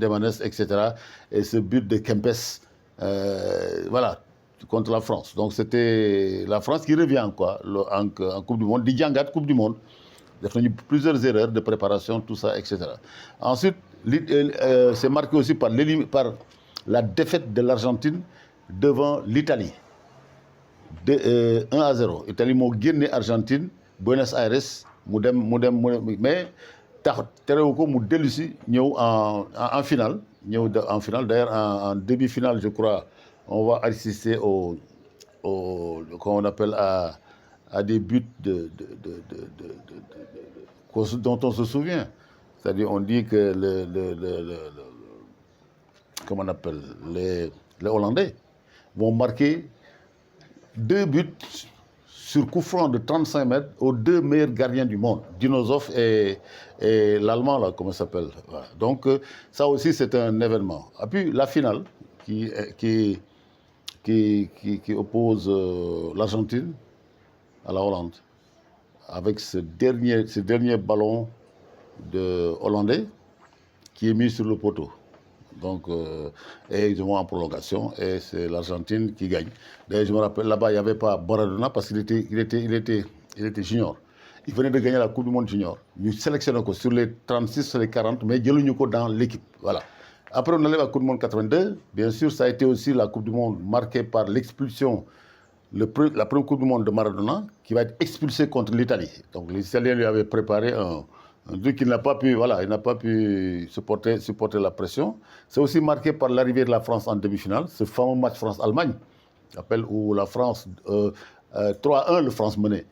et cetera et ce but de Kempes voilà contre la France donc c'était la France qui revient quoi en Coupe du monde di jàngaat Coupe du monde def nañu plusieurs erreurs de préparation tout ça et cetera. Ensuite c'est marqué aussi par la défaite de l'Argentine devant l'Italie de 1-0. Italie moo génne Argentine Buenos Aires mais terewu ko mu dellu si ñëw en finale d'ailleurs en demi-finale je crois on va assister comment on appelle à des buts dont on se souvient. C'est-à-dire on dit que comment on appelle les Hollandais vont marquer 2 buts sur coup franc de 35 mètres aux 2 meilleurs gardiens du monde, Dinosov et l'Allemand, là, comment il s'appelle. Voilà. Donc, ça aussi, c'est un événement. Et puis, la finale qui oppose l'Argentine à la Hollande, avec ce dernier ballon de Hollandais qui est mis sur le poteau. Donc, et ils vont en prolongation et c'est l'Argentine qui gagne. D'ailleurs, je me rappelle, là-bas, il n'y avait pas Maradona parce qu'il était junior. Il venait de gagner la Coupe du Monde junior. Nous sélectionnons sur les 36, sur les 40, mais il y a dans l'équipe. Voilà. Après, on allait à la Coupe du Monde 82. Bien sûr, ça a été aussi la Coupe du Monde marquée par l'expulsion, la première Coupe du Monde de Maradona, qui va être expulsé contre l'Italie. Donc, les Italiens lui avaient préparé un truc qu'il n'a pas pu, voilà, il n'a pas pu supporter la pression. C'est aussi marqué par l'arrivée de la France en demi-finale, ce fameux match France-Allemagne, où la France, 3-1, le France menait,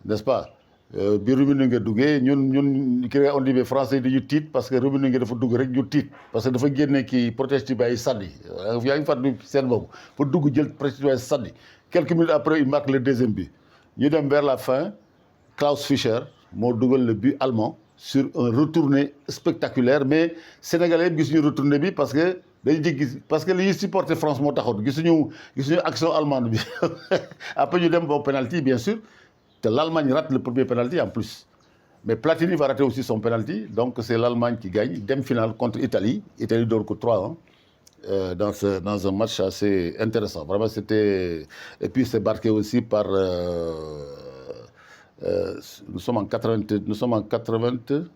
n'est-ce pas? Bi Rummenigge duggee ñun ki on dit français dañu tiit parce que Rummenigge dafa dugg rek ñu tiit parce que dafa génne kii protège ci bàyyi sànni yaa ngi fàttali seen boobu pour dugg jël protège ci bàyyi sànni quelques minutes après il marque le deuxième but ñu dem vers la fin Klaus Fischer moo dugal le but allemand sur un retourné spectaculaire mais sénégalais gis ñu retourné bi parce que parce que li ñuy supporter France moo taxoon gisuñu action allemande bi après ñu dem au penalty bien sûr. L'Allemagne rate le premier penalty en plus. Mais Platini va rater aussi son penalty. Donc c'est l'Allemagne qui gagne. Demi-finale contre Italie. Italie dort que 3 dans un match assez intéressant. Vraiment c'était... Et puis c'est marqué aussi par... nous sommes en 82,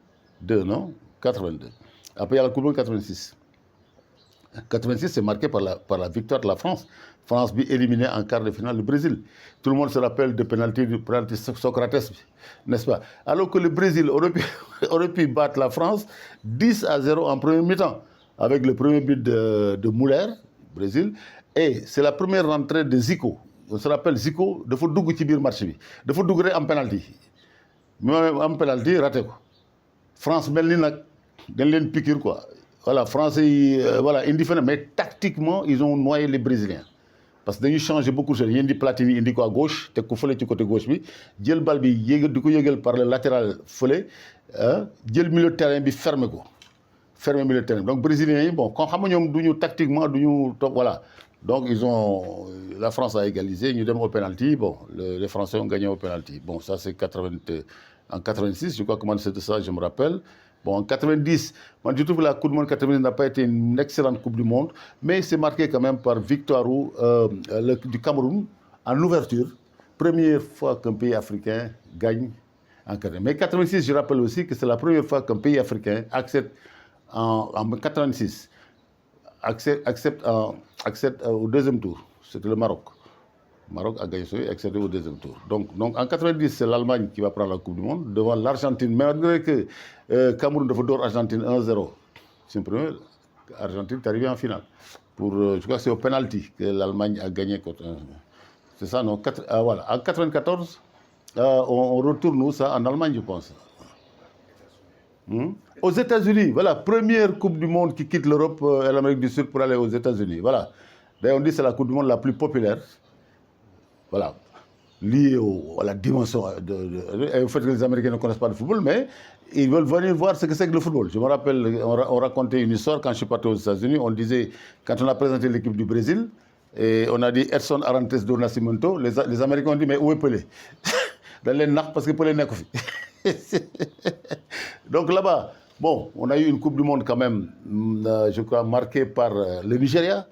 non 82. Après il y a la Coupe de 86. 86 c'est marqué par la victoire de la France. France bi éliminé en quart de finale le Brésil. Tout le monde se rappelle du penalty Socrates, n'est-ce pas? Alors que le Brésil aurait pu battre la France 10-0 en première mi-temps, avec le premier but de Müller, Brésil, et c'est la première rentrée de Zico. On se rappelle Zico, il faut dougou ci bir match bi. Il faut dougou en penalty. Même en penalty raté ko. France melni nak dañ leen piquer quoi. Voilà, France voilà, indifférent, mais tactiquement, ils ont noyé les Brésiliens. Parce que dañuy changer beaucoup de choses. Il y a Platini indi ko à gauche, te ko feulé ci côté gauche bi, jël bal bi yégal par le latéral feulé, jël milieu de terrain bi fermer milieu de terrain. Donc brésiliens bon, quand xam nga ñom duñu tactiquement duñu top voilà. Donc la France a égalisé, ñu dem au penalty, bon, les Français ont gagné au penalty. Bon, ça c'est en 86, je crois comment c'était ça, je me rappelle. Bon, en 90, moi, je trouve que la Coupe du Monde 90 n'a pas été une excellente Coupe du Monde, mais c'est marqué quand même par victoire du Cameroun en ouverture. Première fois qu'un pays africain gagne en 80. Mais 86, je rappelle aussi que c'est la première fois qu'un pays africain accepte en 86 accepte au deuxième tour. C'était le Maroc. Le Maroc a gagné et accédé au deuxième tour. Donc en 90, c'est l'Allemagne qui va prendre la Coupe du Monde devant l'Argentine. Malgré que Cameroun de d'or Argentine 1-0. C'est premier. Argentine est arrivée en finale. Je crois que c'est au penalty que l'Allemagne a gagné contre. C'est ça, non voilà. En 94, on retourne où ça? En Allemagne, je pense. Aux États-Unis, voilà, première Coupe du Monde qui quitte l'Europe et l'Amérique du Sud pour aller aux États-Unis. Voilà. D'ailleurs, on dit que c'est la Coupe du Monde la plus populaire. Voilà, lié à la dimension au fait que les Américains ne connaissent pas le football, mais ils veulent venir voir ce que c'est que le football. Je me rappelle, on racontait une histoire quand je suis parti aux États-Unis, on disait, quand on a présenté l'équipe du Brésil, et on a dit Edson Arantes do Nascimento, les Américains ont dit, mais où est Pelé? Dans les nachts, parce que Pelé n'est pas fait. Donc là-bas, bon, on a eu une Coupe du Monde quand même, je crois, marquée par le Nigeria.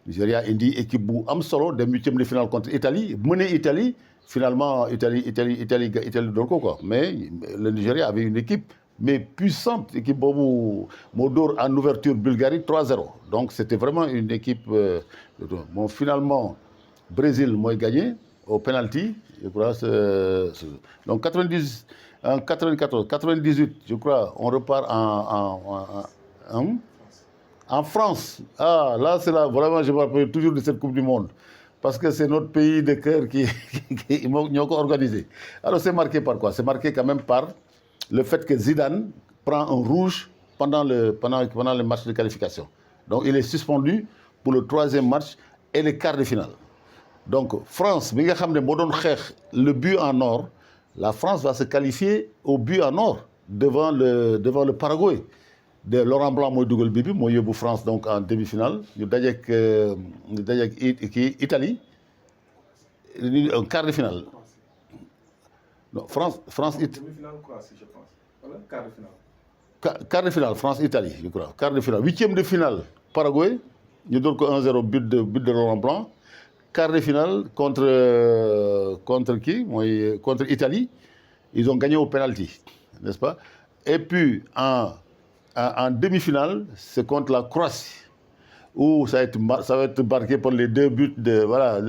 Nigeria indi équipe bu am solo dem 8e de finale contre Italie, mené Italie, finalement Italie door ko quoi. Mais le Nigeria avait une équipe mais puissante, équipe bobu Modor en ouverture Bulgarie 3-0. Donc c'était vraiment une équipe bon finalement Brésil moi gagné au penalty, je crois. Donc 90, en 94, 98, je crois, on repart en France. Ah, là, c'est là, vraiment, je me rappelle toujours de cette Coupe du Monde. Parce que c'est notre pays de cœur qui nous a organisé. Alors, c'est marqué par quoi? C'est marqué quand même par le fait que Zidane prend un rouge pendant le match de qualification. Donc, il est suspendu pour le troisième match et les quarts de finale. Donc, France, le but en or, la France va se qualifier au but en or devant le Paraguay. De Laurent Blanc mooy dugal bi mooy yóbbu France donc en demi-finale ñu dajeek Italie un quart de finale. Non, France demi-finale Croatie, je pense. Voilà, quart de finale. Quart de finale France-Italie, je crois. Quart de finale. Huitième de finale, Paraguay. Ñu door ko 1-0 but de Laurent Blanc. Quart de finale contre qui? Contre Italie. Ils ont gagné au penalty, n'est-ce pas? Et puis en demi-finale, c'est contre la Croatie, où ça va être marqué par les deux buts de... Voilà,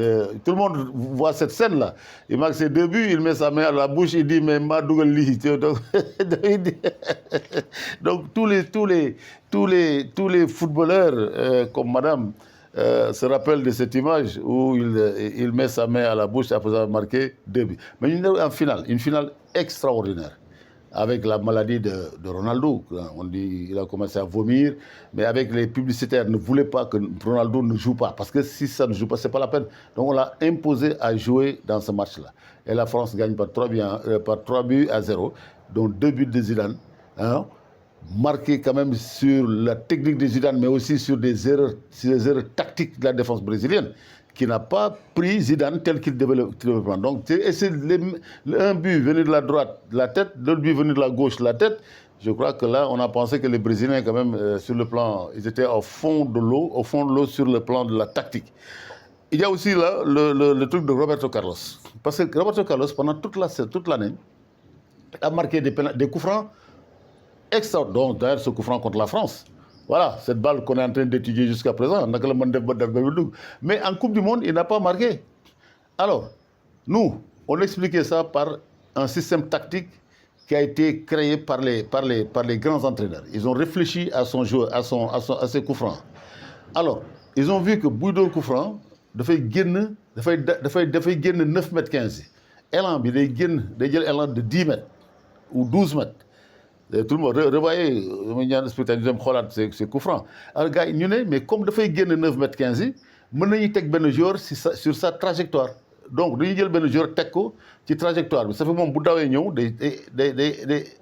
tout le monde voit cette scène-là. Il marque ses deux buts, il met sa main à la bouche, il dit, mais Madougal Li. Donc tous les footballeurs, comme madame, se rappellent de cette image où il met sa main à la bouche après avoir marqué deux buts. Mais une finale extraordinaire. Avec la maladie de Ronaldo. On dit qu'il a commencé à vomir, mais avec les publicitaires ne voulaient pas que Ronaldo ne joue pas, parce que si ça ne joue pas, ce n'est pas la peine. Donc on l'a imposé à jouer dans ce match-là. Et la France gagne par 3 buts à 0, dont 2 buts de Zidane, hein, marqués quand même sur la technique de Zidane, mais aussi sur des erreurs tactiques de la défense brésilienne, qui n'a pas pris Zidane tel qu'il devait le prendre. Donc, c'est un but venu de la droite, de la tête, l'autre but venu de la gauche, de la tête. Je crois que là, on a pensé que les Brésiliens, quand même, sur le plan, ils étaient au fond de l'eau sur le plan de la tactique. Il y a aussi là le truc de Roberto Carlos. Parce que Roberto Carlos, pendant toute l'année, a marqué des coups francs extraordinaires. Donc, d'ailleurs, ce coup franc contre la France. Voilà, cette balle qu'on est en train d'étudier jusqu'à présent. Mais en Coupe du Monde, il n'a pas marqué. Alors, nous, on expliquait ça par un système tactique qui a été créé par les grands entraîneurs. Ils ont réfléchi à son jeu, à ses coups francs. Alors, ils ont vu que Bouidor coup franc, il fait 9 mètres 15. Élan, il fait un élan de 10 mètres ou 12 mètres. Tout le monde revoyez c'est coup franc. Alors gars ñu ne mais comme dafay génn 9 mètres 15 yi mën nañu teg benn joueur sur sa trajectoire. Donc dañuy jël benn joueur teg ko ci trajectoire bi ça fait moom bu dawee ñëw day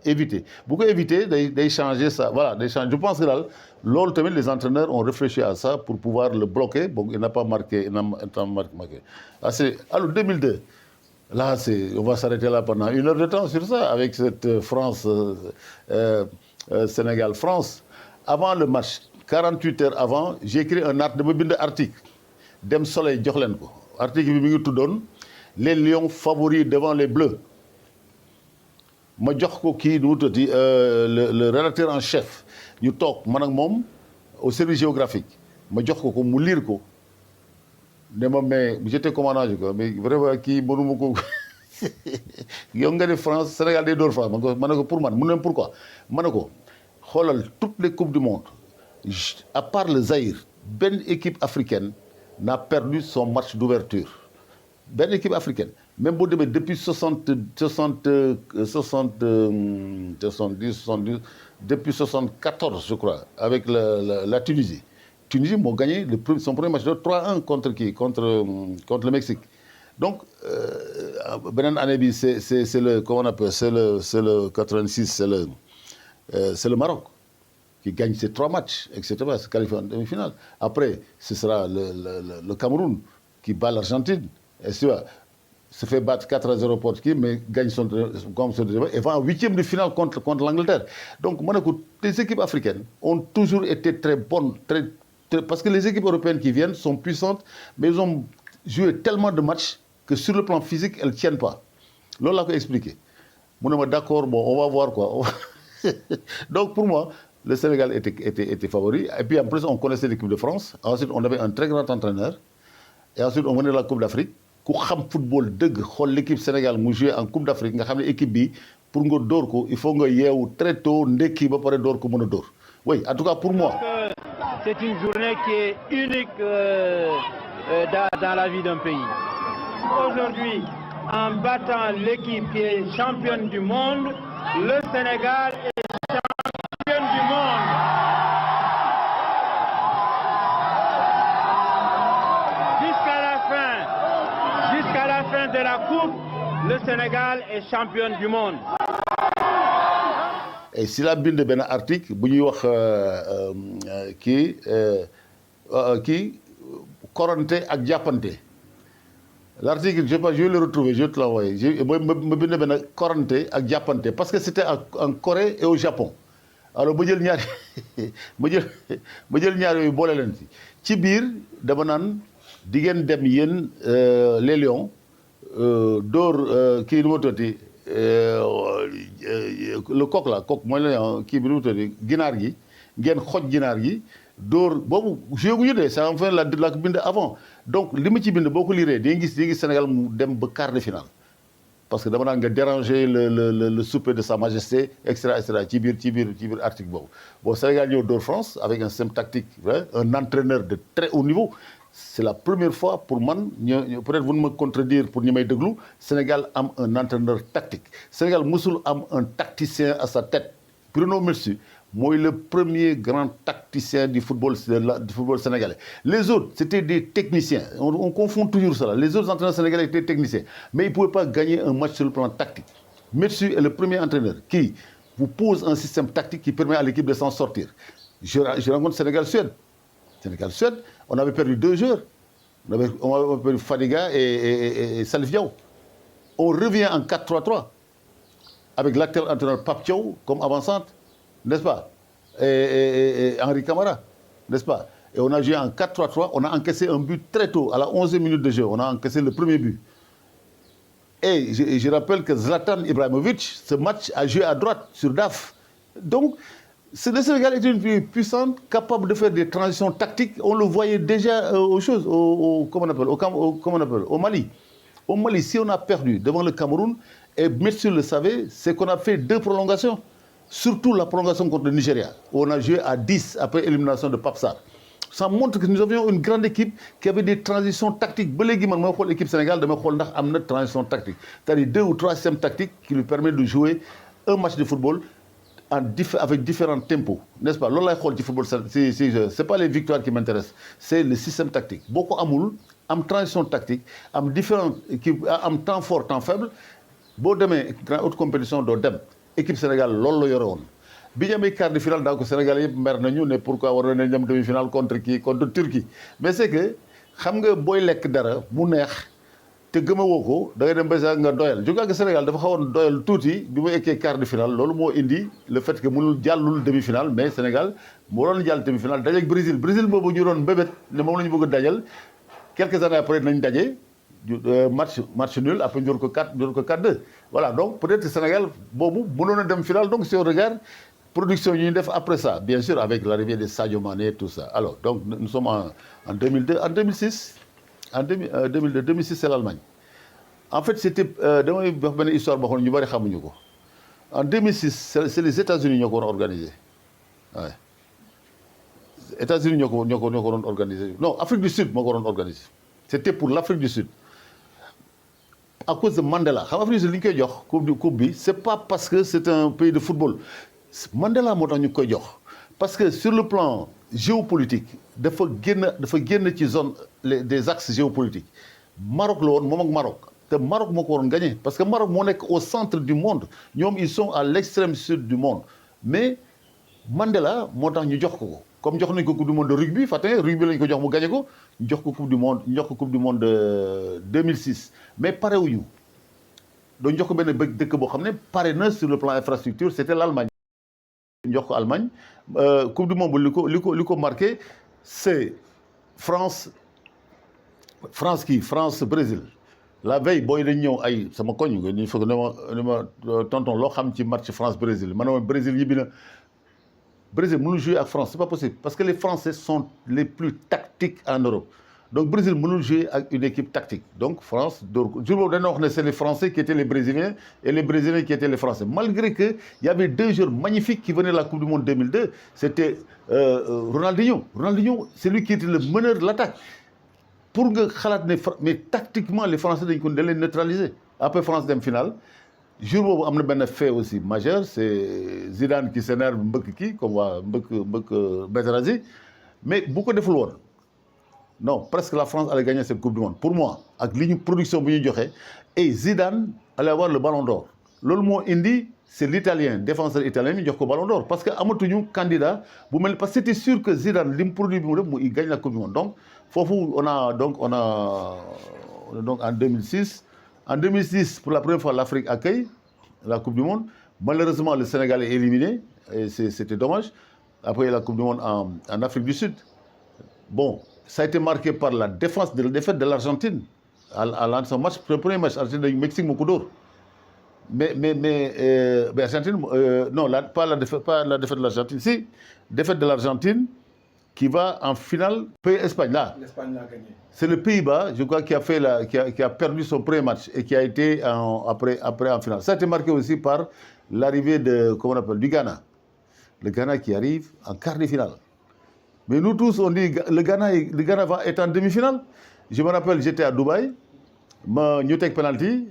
éviter bu ko éviter day changer ça. Voilà, day changer. Je pense que daal loolu tamit les entraîneurs ont réfléchi à ça pour pouvoir le bloquer. Bon, il n'a pas marqué. Alors 2002. Là, on va s'arrêter là pendant 1 heure de temps sur ça, avec cette Sénégal-France. Avant le match, 48 heures avant, j'ai écrit un article. Dem Soleil jox leen ko. Article bi mi ngi tuddoon les Lions favoris devant les Bleus. Ma jox ko kii nu mu tuddati le rédacteur en chef ñu toog man ak moom au service géographique ma jox ko mu lire ko. Mais j'étais commandant, mais vraiment, qui est France, Sénégal des France. Pour moi, pourquoi? Toutes les Coupes du Monde, à part le Zaïre, une équipe africaine n'a perdu son match d'ouverture. Une équipe africaine. Même depuis depuis 74, je crois, avec la Tunisie. Tunisie m'a gagné son premier match de 3-1 contre qui? Contre le Mexique. Donc, Benin Anebi, c'est le, comment on appelle, c'est le 86, c'est le Maroc qui gagne ces 3 matchs, etc. C'est qualifié en demi-finale. Après, ce sera le Cameroun qui bat l'Argentine. Et se fait battre 4-0 pour qui, mais gagne son et va en 8e de finale contre l'Angleterre. Donc, les équipes africaines ont toujours été très bonnes, parce que les équipes européennes qui viennent sont puissantes, mais ils ont joué tellement de matchs que sur le plan physique, elles ne tiennent pas. Là, on l'a expliqué. D'accord, bon, on va voir quoi. Donc pour moi, le Sénégal était favori. Et puis en plus, on connaissait l'équipe de France. Ensuite, on avait un très grand entraîneur. Et ensuite, on venait de la Coupe d'Afrique. ku xam football dëgg xool l'équipe Sénégal mu joué en Coupe d'Afrique nga xam ne équipe bi pour nga dóor ko il faut nga yeewu très tôt ndekki ba pare dóor ko mën a dóor oui en tout cas pour moi. C'est une journée qui est unique dans la vie d'un pays. Aujourd'hui, en battant l'équipe qui est championne du monde, le Sénégal est championne du monde. Jusqu'à la fin de la coupe, le Sénégal est championne du monde. Et si la bind benn article bu ñuy wax kii korante ak jàppante l'article je sais pas je vais le retrouver je vais te l'envoyer ma bind benn korante ak jàppante parce que c'était en Corée et au Japon alors ma jël ñaar ma jël ñaar yooyu boole leen ci biir dama naan di ngeen dem yéen les Lions dóor kii nu ma tuddati le coq la coq mooy la kii bi nu mu tuddati ginaar gi ngeen xoj ginaar gi dóor boobu joué gu ñu dee ça en fait la ko bind avant donc li ma ci bind boo ko liiree di nga gis Sénégal mu dem ba quart de finale parce que dama naan nga déranger le souper de sa majesté et cetera ci biir article boobu bon Sénégal ñëw dóor France avec un système tactique un entraîneur de très haut niveau. C'est la première fois pour man peut-être vous me contredire pour ñi may déglu Sénégal am un entraîneur tactique Sénégal musul am un tacticien à sa tête Bruno Metsu mooy le premier grand tacticien du football sénégalais les autres c'était des techniciens on confond toujours cela les autres entraîneurs sénégalais étaient techniciens mais ils ne pouvaient pas gagner un match sur le plan tactique Metsu est le premier entraîneur qui vous pose un système tactique qui permet à l'équipe de s'en sortir je rencontre Sénégal-Suède on avait perdu 2 joueurs. On avait perdu Fadiga et Salif Diao. On revient en 4-3-3 avec l'actuel entraîneur Pape Thiaw comme avancante, n'est-ce pas? Et Henri Camara, n'est-ce pas? Et on a joué en 4-3-3. On a encaissé un but très tôt, à la 11e minute de jeu. On a encaissé le premier but. Et je rappelle que Zlatan Ibrahimovic, ce match a joué à droite sur DAF. Donc, le Sénégal est une pays puissante, capable de faire des transitions tactiques. On le voyait déjà au Mali. Au Mali, si on a perdu devant le Cameroun, et Metsu le savait, c'est qu'on a fait 2 prolongations. Surtout la prolongation contre le Nigeria, où on a joué à 10 après élimination de Pape Sarr. Ça montre que nous avions une grande équipe qui avait des transitions tactiques. L'équipe Sénégal de une transition tactique. C'est-à-dire 2 ou 3 systèmes tactiques qui lui permettent de jouer un match de football avec différents tempos, n'est-ce pas? C'est pas les victoires qui m'intéressent, c'est le système tactique. Beaucoup amoul, am transition tactique, am différents, am temps fort, temps faible. Bon demain, dans haute compétition, do dem. Équipe Sénégal, lolo yoron. Bien mais quart de finale, donc Sénégalais mer nañu ne pourquoi war na dem demi-finale contre Turquie. Mais c'est que xam nga boy lek dara mu neex te gëma woo ko da ngay dem ba nga doyal je crois que Sénégal dafa xawoon doyal tuuti bi mu ekkee quart de finale loolu moo indi le fait que mënul jàllul demi-finale mais Sénégal moo doon jàll demi-finale dajeeg Brésil boobu ñu doon bébét ne moom la ñu bëgg a dajal quelques années après nañ daje match nul après ñu door ko 4-2 voilà donc peut-être Sénégal boobu mënoon a dem finale donc si on regarde production yi ñu def après ça bien sûr avec l'arrivée de Sadio Mané tout ça alors donc nous sommes en 2002 en 2006 en 2006 c'est l'Allemagne en fait c'était damay wax benn histoire boo xam ne ñu bari xamuñu ko en 2006 c'est les États-Unis ñoo ko doon organisé waaw États-Unis ñoo ko doon organisé non Afrique du Sud moo ko doon organisé c'était pour l'Afrique du Sud à cause de Mandela xam Afrique du Sud li ñu koy jox coupe bi c'est pas parce que c'est un pays de football Mandela moo tax ñu koy jox parce que sur le plan géopolitique dafa génn ci zone des axes géopolitiques Maroc la woon moom ak Maroc te Maroc moo ko waroon gagné parce que Maroc moo nekk au centre du monde ñoom ils sont à l'extrême sud du monde mais Mandela moo tax ñu jox ko comme jox nañ ko coupe du monde de rugby fàtte rugby lañ ko jox mu gagné ko ñu jox ko coupe du monde de 2006 mais parewuñu doon jox ko benn dëkk boo xam ne pare na sur le plan infrastructure c'était l'Allemagne jox ko Allemagne coupe du monde bu li ko marqué c'est France Brésil la veille booy dañ ñëw ay sama koñ ñu fekk ne ma tonton loo xam ci match France Brésil ma ne woon Brésil yibbi na Brésil mënul jouer ak France c'est pas possible parce que les Français sont les plus tactiques en Europe Donc, le Brésil ne jouer avec une équipe tactique. Donc, France, c'est les Français qui étaient les Brésiliens et les Brésiliens qui étaient les Français. Malgré qu'il y avait 2 joueurs magnifiques qui venaient de la Coupe du Monde 2002, c'était Ronaldinho. Ronaldinho, c'est lui qui était le meneur de l'attaque. Pour que mais tactiquement, les Français ont les neutraliser. Après France dem finale, jour où on a un fait aussi majeur, c'est Zidane qui s'énerve comme Bezrazi, mais beaucoup de followers. Non, presque la France allait gagner cette Coupe du Monde. Pour moi, avec la production et Zidane allait avoir le ballon d'or. L'autre mot indi, c'est l'Italien, défenseur italien, qui a le ballon d'or. Parce qu'Amotounou, candidat, parce que c'était sûr que Zidane, il gagne la Coupe du Monde. Donc, on a en 2006. En 2006, pour la première fois, l'Afrique accueille la Coupe du Monde. Malheureusement, le Sénégal est éliminé. Et c'était dommage. Après, la Coupe du Monde en Afrique du Sud. Bon, ça a été marqué par la défense de la défaite de l'Argentine. À son match, le premier match, Argentine-Mexique, Moukoudour. Mais Argentine, non, pas la défaite de l'Argentine. Si, défaite de l'Argentine qui va en finale, Pays-Espagne, là. L'Espagne l'a gagné. C'est le Pays-Bas, je crois, qui a perdu son premier match et qui a été après en finale. Ça a été marqué aussi par l'arrivée du Ghana. Le Ghana qui arrive en quart de finale. Mais nous tous, on dit le Ghana va être en demi-finale. Je me rappelle, j'étais à Dubaï, ñu tek penalty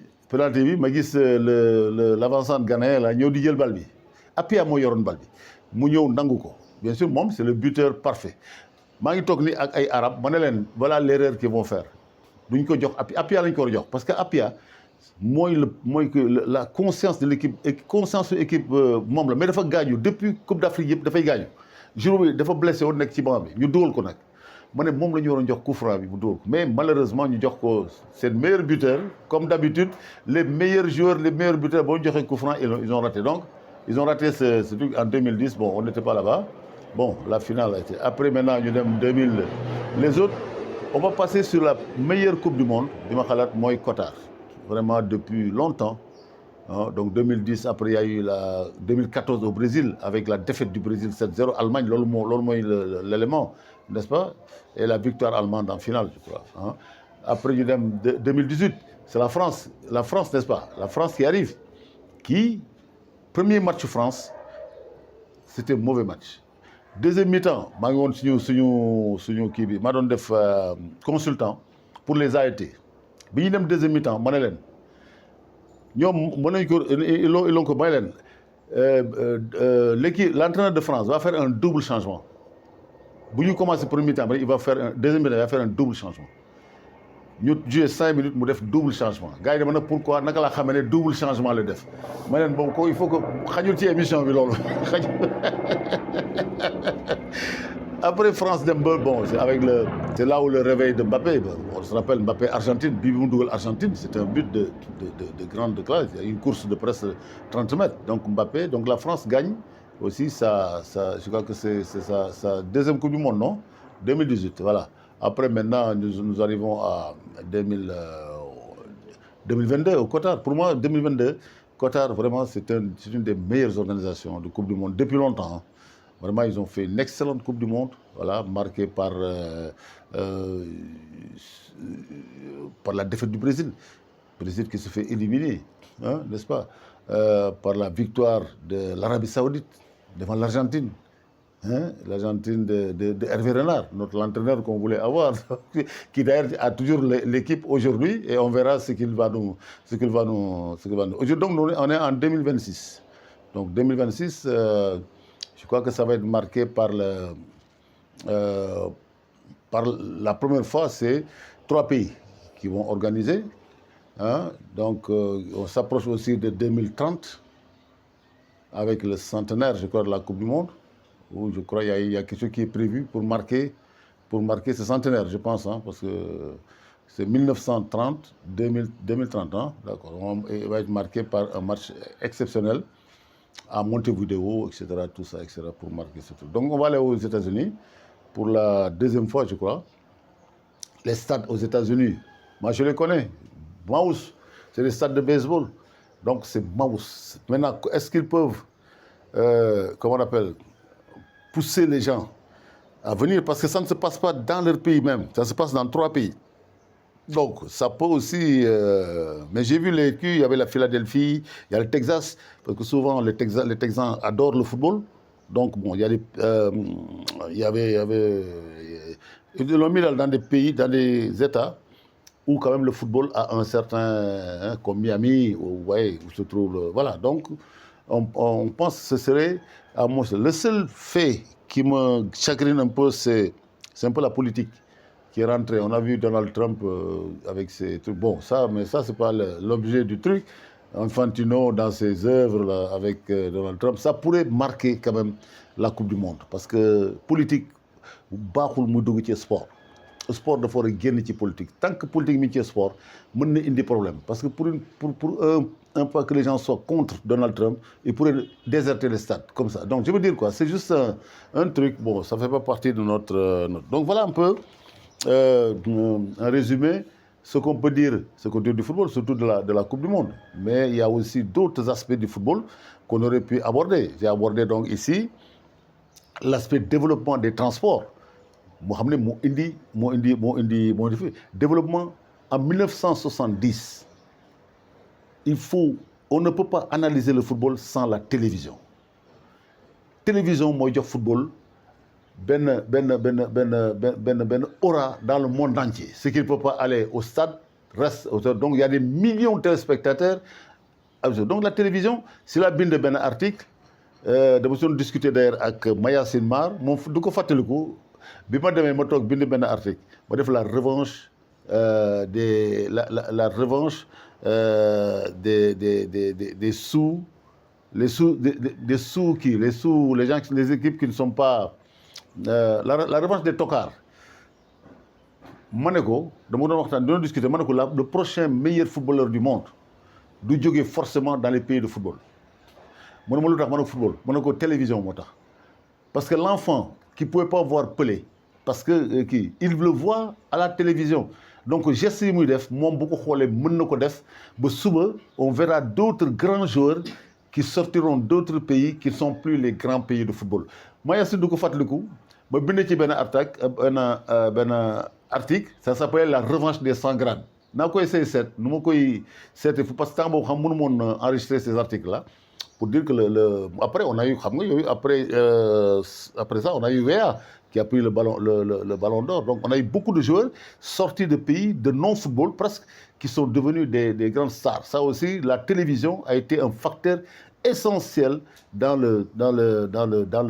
bi ma gis l'avancement ghanéen la ñeu di jël bal bi. Apia mo yoron bal bi. Mu ñew nangu ko. Bien sûr, c'est le buteur parfait. Je suis venu avec les Arabes, voilà l'erreur qu'ils vont faire. Duñ ko jox Apia lañ ko jox parce que Apia la conscience de l'équipe, conscience de l'équipe mom la mais dafa gañu depuis Coupe d'Afrique yépp dafay gañu. Jour bi dafa blessé won nek ci banc bi ñu dóol ko nak. Mané mom lañu waron jox coup franc bi bu dóol ko mais malheureusement ñu jox ko c'est meilleur buteur comme d'habitude les meilleurs joueurs les meilleurs buteurs bo joxé coup franc ils ont raté. Donc ils ont raté ce truc en 2010. Bon, on n'était pas là-bas. Bon, la finale a été. Après, maintenant, nous sommes en 2000. Les autres, on va passer sur la meilleure Coupe du Monde, Moi Qatar. Vraiment, depuis longtemps. Hein, donc 2010, après, il y a eu la 2014 au Brésil, avec la défaite du Brésil 7-0. Allemagne, l'élément, n'est-ce pas? Et la victoire allemande en finale, je crois. Hein. Après, nous sommes en 2018. C'est la France. La France, n'est-ce pas? La France qui arrive. Premier match France, c'était un mauvais match. Deuxième mi-temps, je suis consultant pour les AET. Quand nous deuxième mi-temps, l'entraîneur de France va faire un double changement. Si nous commençons le premier mi-temps, il va faire un deuxième mi-temps, il va faire un double changement. Nous jouons 5 minutes, nous faisons double changement. Les gars, ils demandent pourquoi nous avons fait double changement. Il faut que nous ayons une émission. Après France, bon, c'est là où le réveil de Mbappé. On se rappelle Mbappé Argentine, Argentine, c'est un but de grande classe. Il y a une course de presque 30 mètres. Donc Mbappé, donc la France gagne aussi je crois que c'est sa deuxième Coupe du Monde, non? 2018, voilà. Après, maintenant, nous arrivons à 2022 au Qatar. Pour moi, 2022, Qatar, vraiment, c'est une des meilleures organisations de Coupe du Monde depuis longtemps. Hein. Vraiment, ils ont fait une excellente Coupe du Monde, voilà, marquée par la défaite du Brésil. Le Brésil qui se fait éliminer, hein, n'est-ce pas? Par la victoire de l'Arabie Saoudite devant l'Argentine. Hein, l'Argentine de Hervé Renard, notre entraîneur qu'on voulait avoir, qui d'ailleurs a toujours l'équipe aujourd'hui, et on verra ce qu'il va nous. Aujourd'hui, donc, on est en 2026. Donc 2026, je crois que ça va être marqué par la première fois, c'est 3 pays qui vont organiser. Hein, donc on s'approche aussi de 2030 avec le centenaire, je crois, de la Coupe du Monde. Où je crois qu'il y a quelque chose qui est prévu pour marquer ce centenaire, je pense, hein, parce que c'est 1930, 2030, hein, d'accord. Il va être marqué par un match exceptionnel à Montevideo, etc., tout ça, etc., pour marquer ce truc. Donc on va aller aux États-Unis pour la deuxième fois, je crois. Les stades aux États-Unis, moi je les connais. Mouse, c'est les stades de baseball. Donc c'est Mouse. Maintenant, est-ce qu'ils peuvent, comment on appelle, pousser les gens à venir, parce que ça ne se passe pas dans leur pays même, ça se passe dans 3 pays. Donc, ça peut aussi... mais j'ai vu il y avait la Philadelphie, il y a le Texas, parce que souvent les Texans adorent le football. Donc, bon, il y a ils l'ont mis dans des pays, dans des États où quand même le football a un certain... comme Miami, où se trouve... voilà, donc on pense que ce serait... à moi, le seul fait qui me chagrine un peu, c'est un peu la politique qui est rentrée. On a vu Donald Trump avec ses trucs. Bon, mais ça, c'est pas l'objet du truc. Infantino, dans ses œuvres là, avec Donald Trump, ça pourrait marquer quand même la Coupe du Monde. Parce que politique, baaxul mu dugg ci sport. Sport dafa war a génn ci politique. Tant que politique mi ci sport, mën na indi problème. Parce que pour un fois que les gens soient contre Donald Trump, ils pourraient déserter les stades comme ça. Donc je veux dire quoi, c'est juste un truc, bon, ça ne fait pas partie de notre... Donc voilà un peu, un résumé, ce qu'on peut dire du football, surtout de la Coupe du Monde. Mais il y a aussi d'autres aspects du football qu'on aurait pu aborder. J'ai abordé donc ici l'aspect développement des transports. Développement en 1970. On ne peut pas analyser le football sans la télévision. Télévision, moi, le football, aura dans le monde entier. Ce qui ne peut pas aller au stade reste. Donc il y a des millions de téléspectateurs. Donc la télévision, si la binde ben article, de discuter d'ailleurs avec Maya Sinmar, mon du ko fatelikou, bi ma demee ma toog bind ben article, ma def la revanche la revanche des sous, les équipes qui ne sont pas la revanche des tocards. Maneko, discuter, le prochain meilleur footballeur du monde doit jouer forcément dans les pays de football. Football, télévision. Parce que l'enfant qui ne pouvait pas voir Pelé, parce que il le voit à la télévision. Donc, on verra d'autres grands joueurs qui sortiront d'autres pays qui ne sont plus les grands pays de football. Moi, je suis un article, ça s'appelle La revanche des 100 grades. Parce que enregistrer ces articles-là pour dire que après, on a eu, après ça, on a eu Wea qui a pris le ballon d'or. Donc, on a eu beaucoup de joueurs sortis de pays de non-football, presque, qui sont devenus des grandes stars. Ça aussi, la télévision a été un facteur essentiel dans le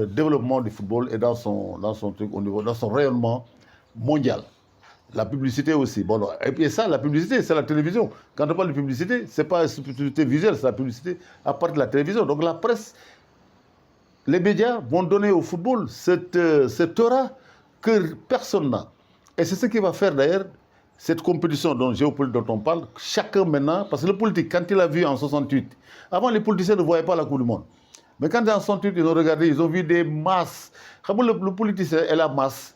développement du football et dans son rayonnement mondial. La publicité aussi. Bon, et puis ça, la publicité, c'est la télévision. Quand on parle de publicité, ce n'est pas la publicité visuelle, c'est la publicité à partir de la télévision. Donc la presse, les médias vont donner au football cette aura que personne n'a. Et c'est ce qui va faire d'ailleurs cette compétition géopolitique dont on parle. Chacun maintenant, parce que le politique, quand il a vu en 68, avant les politiciens ne voyaient pas la Coupe du Monde. Mais quand en 68, ils ont regardé, ils ont vu des masses. Le politicien et la masse,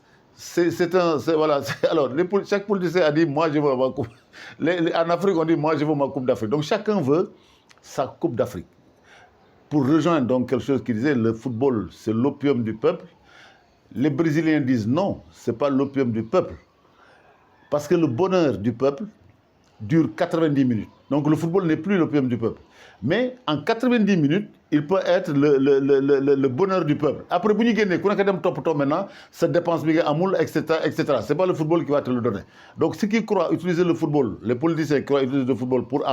voilà. Alors, chaque politicien a dit, moi je veux ma coupe. En Afrique, on dit, moi je veux ma coupe d'Afrique. Donc chacun veut sa coupe d'Afrique. Pour rejoindre donc quelque chose qui disait, le football, c'est l'opium du peuple. Les Brésiliens disent non, ce n'est pas l'opium du peuple. Parce que le bonheur du peuple dure 90 minutes. Donc le football n'est plus l'opium du peuple. Mais en 90 minutes, il peut être le bonheur du peuple. Après, vous avez maintenant, ça dépense, etc. Ce n'est pas le football qui va te le donner. Donc ceux qui croient utiliser le football, les politiciens qui croient utiliser le football pour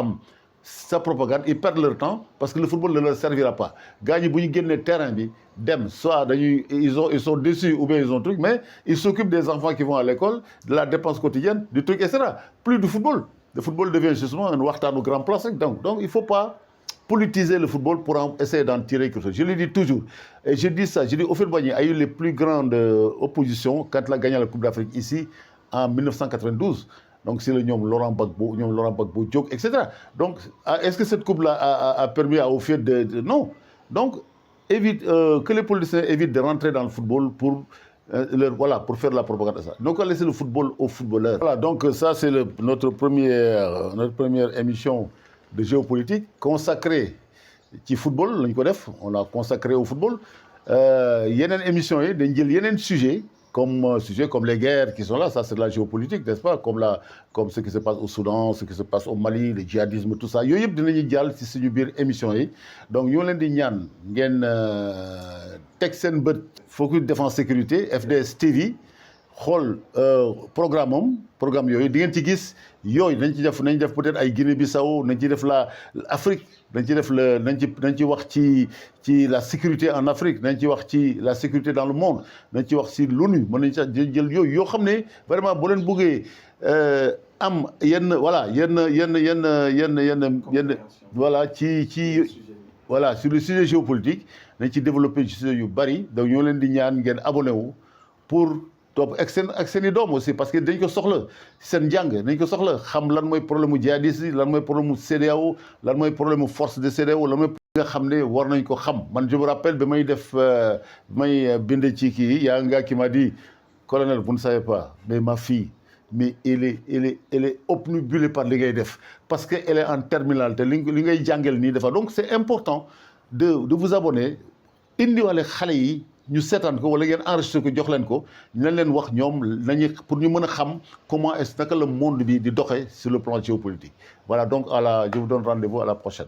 sa propagande, ils perdent leur temps parce que le football ne leur servira pas. Gagne, si ils gagnent terrain, soit ils sont déçus ou bien ils ont un truc, mais ils s'occupent des enfants qui vont à l'école, de la dépense quotidienne, du truc, etc. Plus de football. Le football devient justement un wartan au grand place. Donc il ne faut pas politiser le football pour essayer d'en tirer quelque chose. Je le dis toujours. Et je dis ça, je dis Oufir-Boigny a eu les plus grandes oppositions quand il a gagné la Coupe d'Afrique ici en 1992. Donc c'est le Laurent Gbagbo, etc. Donc est-ce que cette coupe-là a permis à Oufir de... Non. Donc que les politiciens évitent de rentrer dans le football pour faire la propagande de ça. Donc on va laisser le football aux footballeurs. Voilà, donc ça c'est notre première émission de géopolitique consacrée au football. On l'a consacré au football. Il y a une émission, il y a un sujet comme sujet, comme les guerres qui sont là, ça c'est de la géopolitique, n'est-ce pas, comme ce qui se passe au Soudan, ce qui se passe au Mali, le djihadisme, tout ça. Yooyu yëpp dinañu jàll ci suñu biir émission yi donc ñoo leen di ñaan ngeen teg seen bët Focus Défense Sécurité FDS TV xool programme yooyu di ngeen ci gis yooyu nañ def peut-être ay Guinée-Bissau nañ ci def la Afrique nañ ci def nañ ci wax ci la sécurité en Afrique nañ ci wax ci la sécurité dans le monde nañ ci wax ci l'ONU mën nañ sax jël yooyu yoo xam ne vraiment boo leen bëggee am yenn voilà voilà sur le sujet géopolitique nañ ci développer ci sujet yu bari donc ñoo leen di ñaan ngeen abonné wu pour topp ak seen i doom aussi parce que dañ ko soxla seen njàng dañ ko soxla xam lan mooy problème mu djihadiste lan mooy problème mu CEDEAO lan mooy problème mu force de CEDEAO lan mooy nga xam ne war nañ ko xam man je me rappelle ba may def may bind ci kii yaa nga qui m'a dit colonel vous ne savez pas mais ma fille mais elle est obnubilée par li ngay def parce que elle est en terminale te li ngay jàngal nii dafa donc c'est important de vous abonner indiwale xale yi ñu seetaan ko wala ngeen enregistré ko jox leen ko ñu leen wax ñoom nañu pour ñu mën a xam comment est-ce que le monde bi di doxee sur le plan géopolitique voilà donc je vous donne rendez-vous à la prochaine